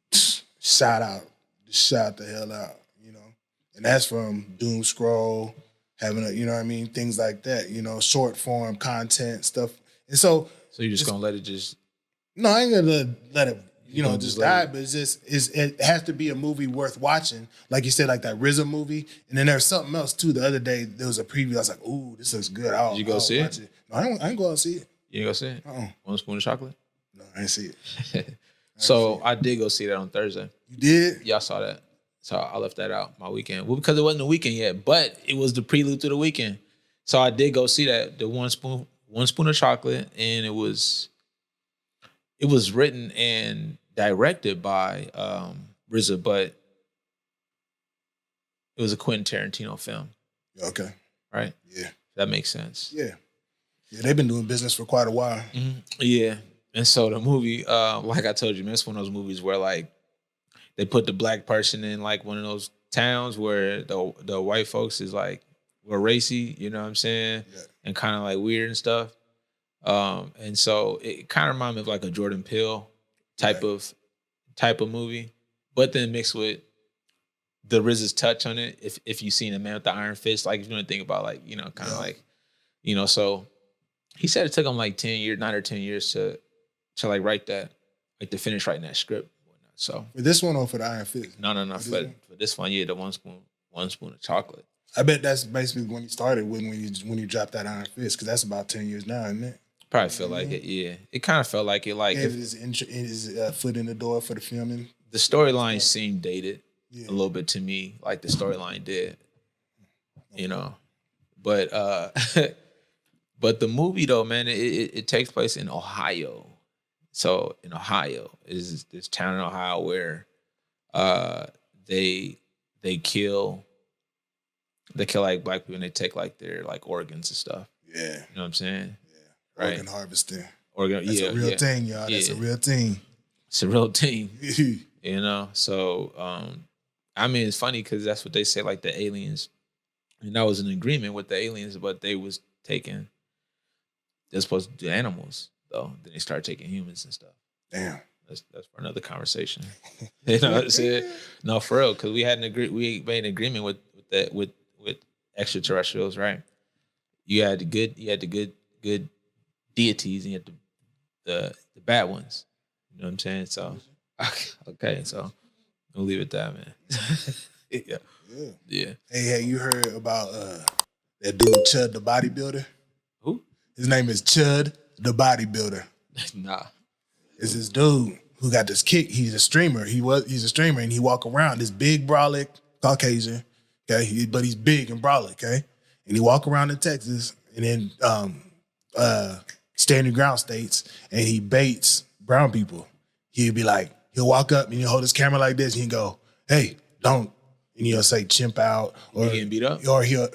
shot the hell out, And that's from doom scroll, having things like that, short form content stuff. And so
you're just gonna let it just?
No, I ain't gonna let it, just die. But it has to be a movie worth watching. Like you said, like that RZA movie. And then there's something else too. The other day there was a preview. I was like, "Ooh, this looks good."
Did you go see it?
No, I ain't go out and see it.
You ain't go see it? One spoon of chocolate?
No, I ain't see it.
I did go see that on Thursday.
You did?
Yeah, I saw that. So I left that out my weekend. Well, because it wasn't the weekend yet, but it was the prelude to the weekend. So I did go see that, the one spoon of chocolate, and it was written and directed by RZA, but it was a Quentin Tarantino film.
Okay.
Right?
Yeah.
That makes sense.
Yeah. Yeah, they've been doing business for quite a while.
Mm-hmm. Yeah. And so the movie, like I told you, man, it's one of those movies where like they put the black person in like one of those towns where the white folks is like, we're racy, you know what I'm saying? Yeah. And kind of like weird and stuff. And so it kind of reminded me of like a Jordan Peele type of movie, but then mixed with the RZA's touch on it. If you've seen a Man with the Iron Fist, like if you want to think about like, kind of like, so he said it took him like 9 or 10 years to like write that, like to finish writing that script. So
for this one or for the Iron Fist?
No. For this one, yeah, the one spoon of chocolate.
I bet that's basically when he started when you dropped that Iron Fist, because that's about 10 years now, isn't it?
Probably feel like it, yeah. It kind of felt like it, like
his foot in the door for the filming.
The storyline seemed dated a little bit to me, like the storyline did, But but the movie though, man, it takes place in Ohio. So in Ohio is this town in Ohio where they kill like black people and they take like their like organs and stuff.
Yeah.
You know what I'm saying?
Yeah.
Right.
Organ harvesting.
That's
a real thing, y'all. That's a real thing.
It's a real thing. So I mean it's funny because that's what they say, like the aliens, and I was in agreement with the aliens, but they was taking, they're supposed to do animals though. Then they start taking humans and stuff.
Damn.
That's for another conversation. You know what I'm saying? No, for real, because we made an agreement with extraterrestrials, right? You had the good deities and you had the the bad ones. You know what I'm saying? So okay, so we'll leave it at that, man. Yeah.
Hey, you heard about that dude Chud the bodybuilder?
Who?
His name is Chud the bodybuilder.
Nah.
It's this dude who got this kick. He's a streamer. He's a streamer, and he walk around this big brolic Caucasian. Okay, but he's big and brolic. Okay, and he walk around in Texas, and then stand your ground states, and he baits brown people. He'll be like, he'll walk up and he'll hold his camera like this, and he'll go, "Hey, don't," and he'll say "chimp out," or
getting beat up,
or he'll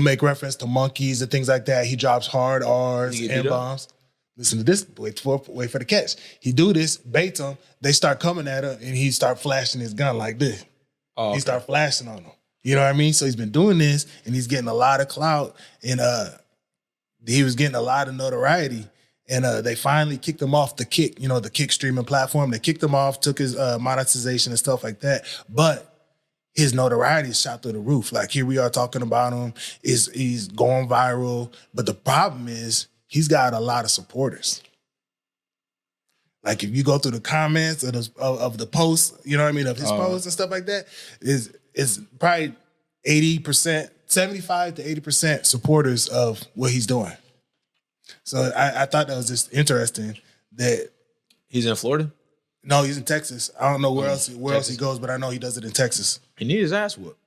make reference to monkeys and things like that. He drops hard R's and bombs. Listen to this. Wait for the catch. He do this, baits them. They start coming at him, and he start flashing his gun like this.
Oh, okay.
He start flashing on them. You know what I mean? So he's been doing this, and he's getting a lot of clout, and he was getting a lot of notoriety. And they finally kicked him off the Kick, the Kick streaming platform. They kicked him off, took his monetization and stuff like that. But his notoriety is shot through the roof. Like, here we are talking about him. He's going viral. But the problem is he's got a lot of supporters. Like, if you go through the comments of the posts, you know what I mean, of his posts and stuff like that, is probably 80%, 75 to 80% supporters of what he's doing. So I thought that was just interesting that
he's in Florida.
No, he's in Texas. I don't know where else he goes, but I know he does it in Texas.
He need his ass whooped.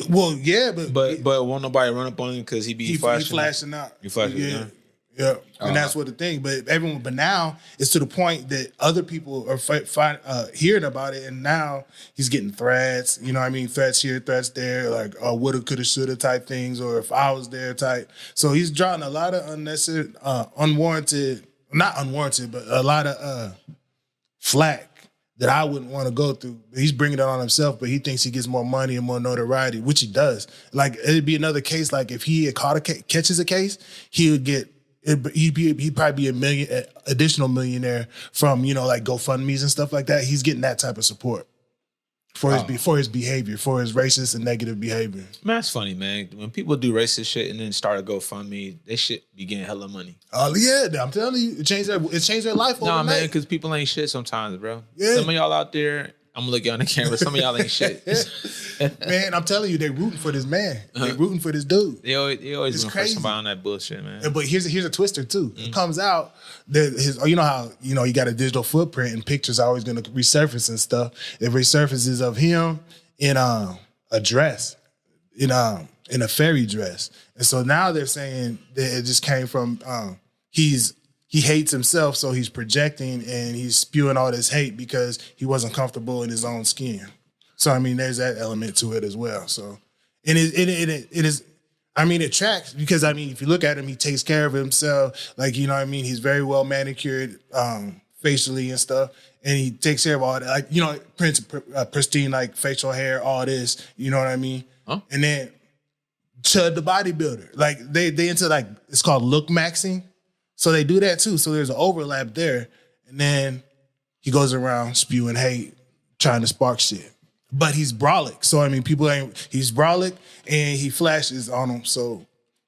Well, yeah, but
won't nobody run up on him because he flashing.
He flashing out.
He flashing.
Yeah, and that's what the thing. But now it's to the point that other people are hearing about it, and now he's getting threats. You know what I mean? Threats here, threats there, like woulda, coulda, shoulda type things, or if I was there type. So he's drawing a lot of unnecessary, not unwarranted, but a lot of flack that I wouldn't want to go through. He's bringing it on himself, but he thinks he gets more money and more notoriety, which he does. Like, it'd be another case. Like, if he had catches a case, he would get. He'd probably be additional millionaire from, like GoFundMe's and stuff like that. He's getting that type of support for his behavior, for his racist and negative behavior.
Man, that's funny, man. When people do racist shit and then start a GoFundMe, they shit be getting hella money.
Oh yeah, I'm telling you, it changed their life overnight.
Nah, man, because people ain't shit sometimes, bro.
Yeah.
Some of y'all out there, I'm gonna look you on the camera. Some of y'all ain't shit.
Man, I'm telling you, they rooting for this man. They rooting for this dude.
They always rooting for somebody on that bullshit, man.
But here's a twister too. Mm-hmm. It comes out that you know how you got a digital footprint and pictures are always gonna resurface and stuff. It resurfaces of him in a dress, in a fairy dress, and so now they're saying that it just came from he hates himself, so he's projecting and he's spewing all this hate because he wasn't comfortable in his own skin. So, I mean, there's that element to it as well. So, and it is, I mean, it tracks because, I mean, if you look at him, he takes care of himself. Like, you know what I mean? He's very well manicured facially and stuff. And he takes care of all that. Like, pristine, like, facial hair, all this. You know what I mean?
Huh?
And then Chud the bodybuilder. Like, they into, like, it's called look maxing. So they do that too. So there's an overlap there. And then he goes around spewing hate, trying to spark shit. But he's brolic. So, I mean, he's brolic and he flashes on them. So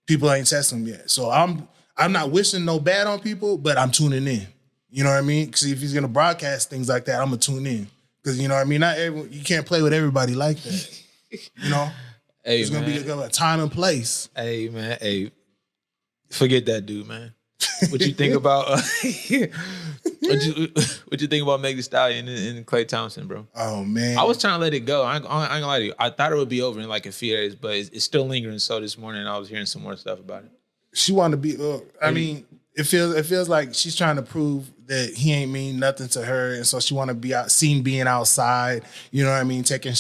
people ain't testing him yet. So I'm not wishing no bad on people, but I'm tuning in. You know what I mean? Because if he's going to broadcast things like that, I'm going to tune in. Because, you know what I mean? You can't play with everybody like that. You know?
Hey,
there's going to be a time and place.
Hey, man. Hey, forget that dude, man. What you think about what you think about Meg Thee Stallion and Klay Thompson, bro?
Oh man,
I was trying to let it go. I ain't gonna lie to you. I thought it would be over in like a few days, but it's still lingering. So this morning I was hearing some more stuff about it.
She wanted to be. I mean, it feels like she's trying to prove that he ain't mean nothing to her, and so she want to be seen being outside. You know what I mean? Taking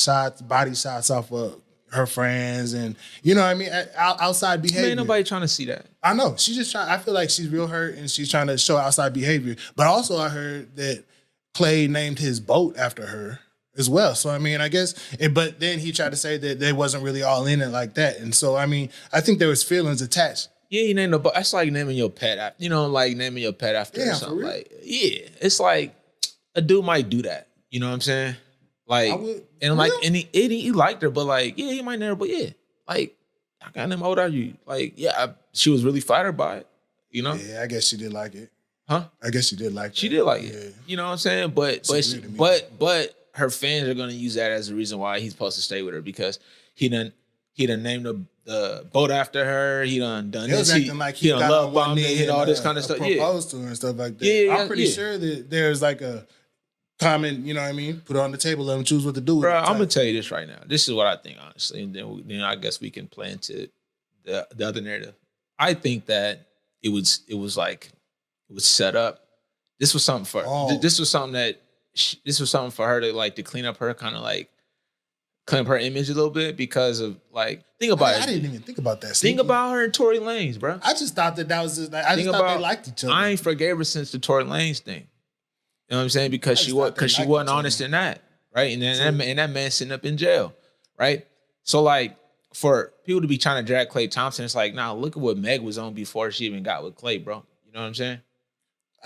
body shots off of her friends, and you know what I mean, outside behavior.
Ain't nobody trying to see that.
I know. She's just trying. I feel like she's real hurt, and she's trying to show outside behavior. But also, I heard that Klay named his boat after her as well. So I mean, I guess. But then he tried to say that they wasn't really all in it like that. And so I mean, I think there was feelings attached.
Yeah, you named a boat. That's like naming your pet after. Like naming your pet after or something. Like, yeah, it's like a dude might do that. You know what I'm saying? Like, and he liked her, but like, yeah, he might never, but yeah, like, I got him. How old are you? Like, yeah, she was really flattered by it, you know?
Yeah, I guess she did like it.
Huh?
I guess she did like that.
She did like it. You know what I'm saying? But her fans are gonna use that as a reason why he's supposed to stay with her because he done named the boat after her. He done
He
this.
was acting like he
done
got
love
on one
bombed
knee
and all this kind of stuff.
Proposed to her and stuff like that.
Yeah,
I'm pretty sure that there's like a comment, you know what I mean? Put it on the table, let them choose what to do with
Bro,
it.
I'm gonna tell you this right now. This is what I think, honestly, and then I guess we can play into the other narrative. I think that it was set up. This was something for this was something for her to like to clean up her kind of like clean up her image a little bit because of like think about it.
I didn't even think about that.
Think about her and Tory Lanez, bro.
I just thought that was just I just thought they liked each other.
I ain't forgave her since the Tory Lanez thing. You know what I'm saying? Because she wasn't honest in that, right? And then that man sitting up in jail, right? So like for people to be trying to drag Klay Thompson, it's like, nah, look at what Meg was on before she even got with Klay, bro. You know what I'm saying?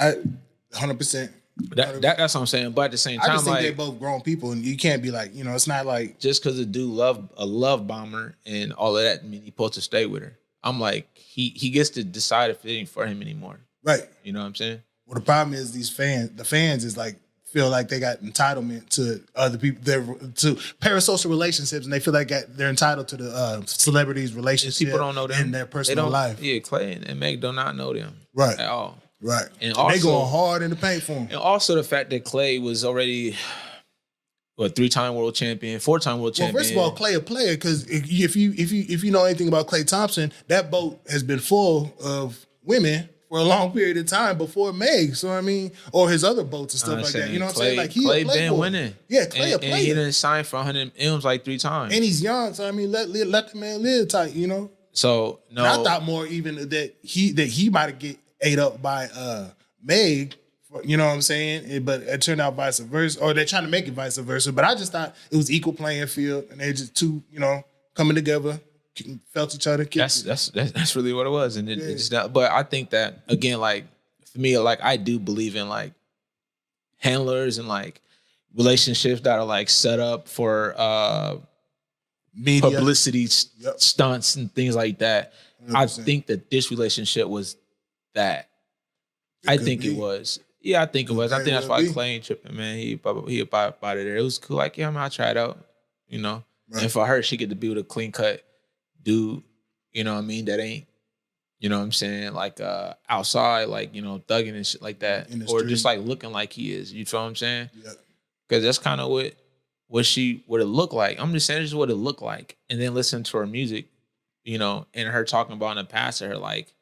100%.
That's what I'm saying. But at the same time,
I just think
like,
they're both grown people, and you can't be like, it's not like
just because a dude a love bomber and all of that, I mean, he's supposed to stay with her. I'm like, he gets to decide if it ain't for him anymore.
Right.
You know what I'm saying?
Well, the problem is the fans is like feel like they got entitlement to other people, to parasocial relationships, and they feel like they're entitled to the celebrities' relationship.
People don't know them
in their personal life.
Yeah, Klay and Meg do not know them
right
at all.
Right,
and
also, they going hard in the paint for him.
And also the fact that Klay was already 3-time world champion, 4-time world champion.
Well, first of all, Klay a player because if you know anything about Klay Thompson, that boat has been full of women for a long period of time before Meg. So I mean, or his other boats and stuff like that. You know what I'm saying? Like
Klay been winning.
Yeah, Klay a player.
And he didn't sign for 100 M's like 3 times.
And he's young, so I mean, let the man live tight.
So no,
and I thought more even that he might get ate up by Meg. You know what I'm saying? But it turned out vice versa, or they're trying to make it vice versa. But I just thought it was equal playing field, and they just two, coming together. Felt each other.
That's really what it was, and it just not. But I think that again, like for me, like I do believe in like handlers and like relationships that are like set up for
media
publicity stunts and things like that. 100%. I think that this relationship was that. I think it was. Yeah, I think it was. I think that's why Klay ain't tripping, man. He about it there. It was cool. Like, yeah, I'll try it out. Right. And for her, she get to be with a clean cut dude, you know what I mean? That ain't, you know what I'm saying? Like outside, like, thugging and shit like that. Or just like looking like he is. You feel what I'm saying? Yeah. Because that's kind of what it looked like. I'm just saying this is what it looked like. And then listen to her music, and her talking about in the past to her, like,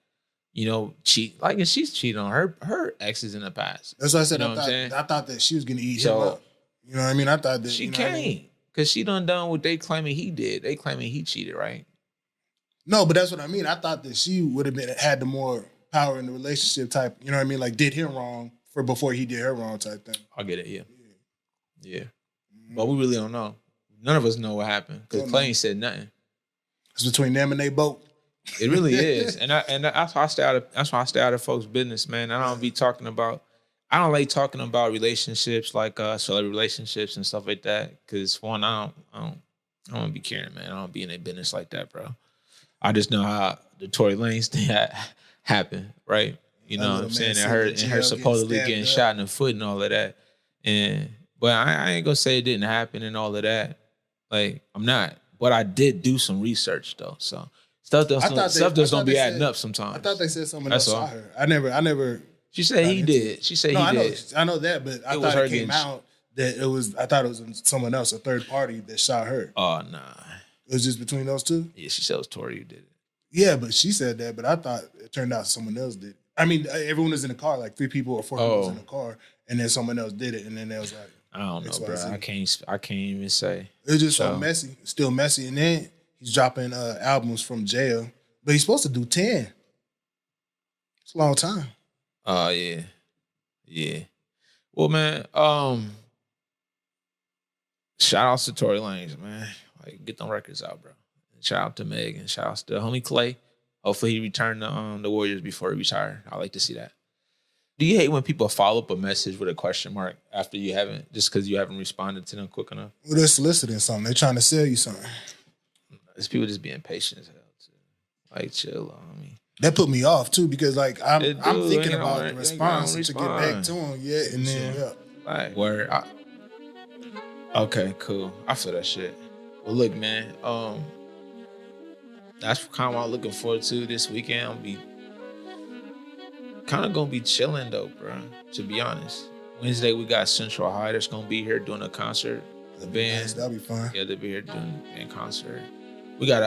cheat. Like, and she's cheating on her exes in the past.
That's what I said. I thought that she was going to eat him up. You know what I mean? I thought that
she can't. Because she done what they claiming he did. They claiming he cheated, right?
No, but that's what I mean. I thought that she would have had the more power in the relationship type, you know what I mean? Like did him wrong before he did her wrong type thing.
I get it, yeah. Mm-hmm. But we really don't know. None of us know what happened because Klay ain't said nothing.
It's between them and they boat.
It really is, and that's why I stay out of folks' business, man. I don't like talking about relationships like celebrity relationships and stuff like that. Because one, I don't be caring, man. I don't be in their business like that, bro. I just know how the Tory Lanez thing happened, right? You know what I'm saying? And her supposedly getting shot in the foot and all of that. But I ain't gonna say it didn't happen and all of that. Like, I'm not. But I did do some research though. So stuff just don't be adding up sometimes.
I thought they said someone else saw her. I never
She said he did. She said he did.
I know that, but I thought it came out that I thought it was someone else, a third party that shot her.
Oh, nah.
It was just between those two?
Yeah, she said it was Tory who did it.
Yeah, but she said that, but I thought it turned out someone else did it. I mean, everyone was in the car, like 3 people or 4 people was in the car, and then someone else did it, and then they was like,
I don't know, bro. I can't even say.
It was just so messy, still messy, and then he's dropping albums from jail, but he's supposed to do 10. It's a long time.
Oh, yeah. Yeah. Well, man, shout outs to Tory Lanez, man. Like, get them records out, bro. Shout out to Meg and shout out to the homie Klay. Hopefully he returned to the Warriors before he retired. I like to see that. Do you hate when people follow up a message with a question mark after you haven't, just because you haven't responded to them quick enough?
Well, they're soliciting something. They're trying to sell you something.
It's people just being patient as hell, too. Like, chill on me.
that put me off too because like I'm
It do,
thinking
ain't
about
no-
the
ain't
response
gonna
to get back
respond.
to him. Yeah, and then
Like, where? Okay, cool. I feel that shit. Well, look, man. That's kind of what I'm looking forward to this weekend. I'll be kind of gonna be chilling though, bro. To be honest, Wednesday we got Central High that's gonna be here doing a concert. The band,
nice, that'll be fun.
yeah, they'll be here doing a concert. We got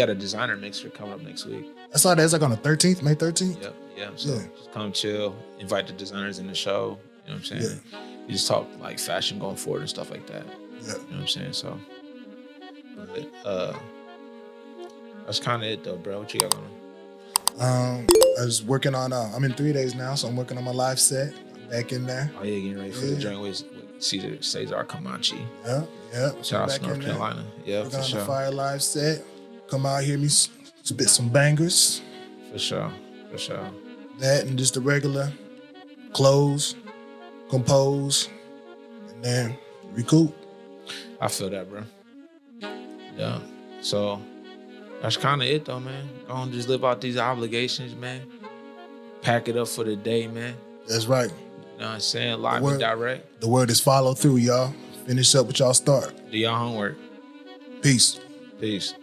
a designer mixer coming up next week.
I saw that it's like on the 13th, May 13th.
Yep, yeah. So just come chill, invite the designers in the show. You know what I'm saying?
Yeah.
You just talk like fashion going forward and stuff like that.
Yeah.
You know what I'm saying? So, that's kind of it though, bro. What you got going on?
I was working on. I'm in 3 days now, so I'm working on my live set. I'm back in there.
Oh yeah, getting ready for the joint with Cesar Comanche.
Yeah.
Shout out
Back
to North
in there.
Carolina. Yeah,
Working
for
on
sure.
the Fire live set. Come out, hear me spit some bangers.
For sure.
That and just the regular close, compose, and then recoup.
I feel that, bro. Yeah. So that's kind of it, though, man. Go on, just live out these obligations, man. Pack it up for the day, man.
That's right.
You know what I'm saying? Live and direct.
The word is follow through, y'all. Finish up what y'all start.
Do y'all homework.
Peace.
Peace.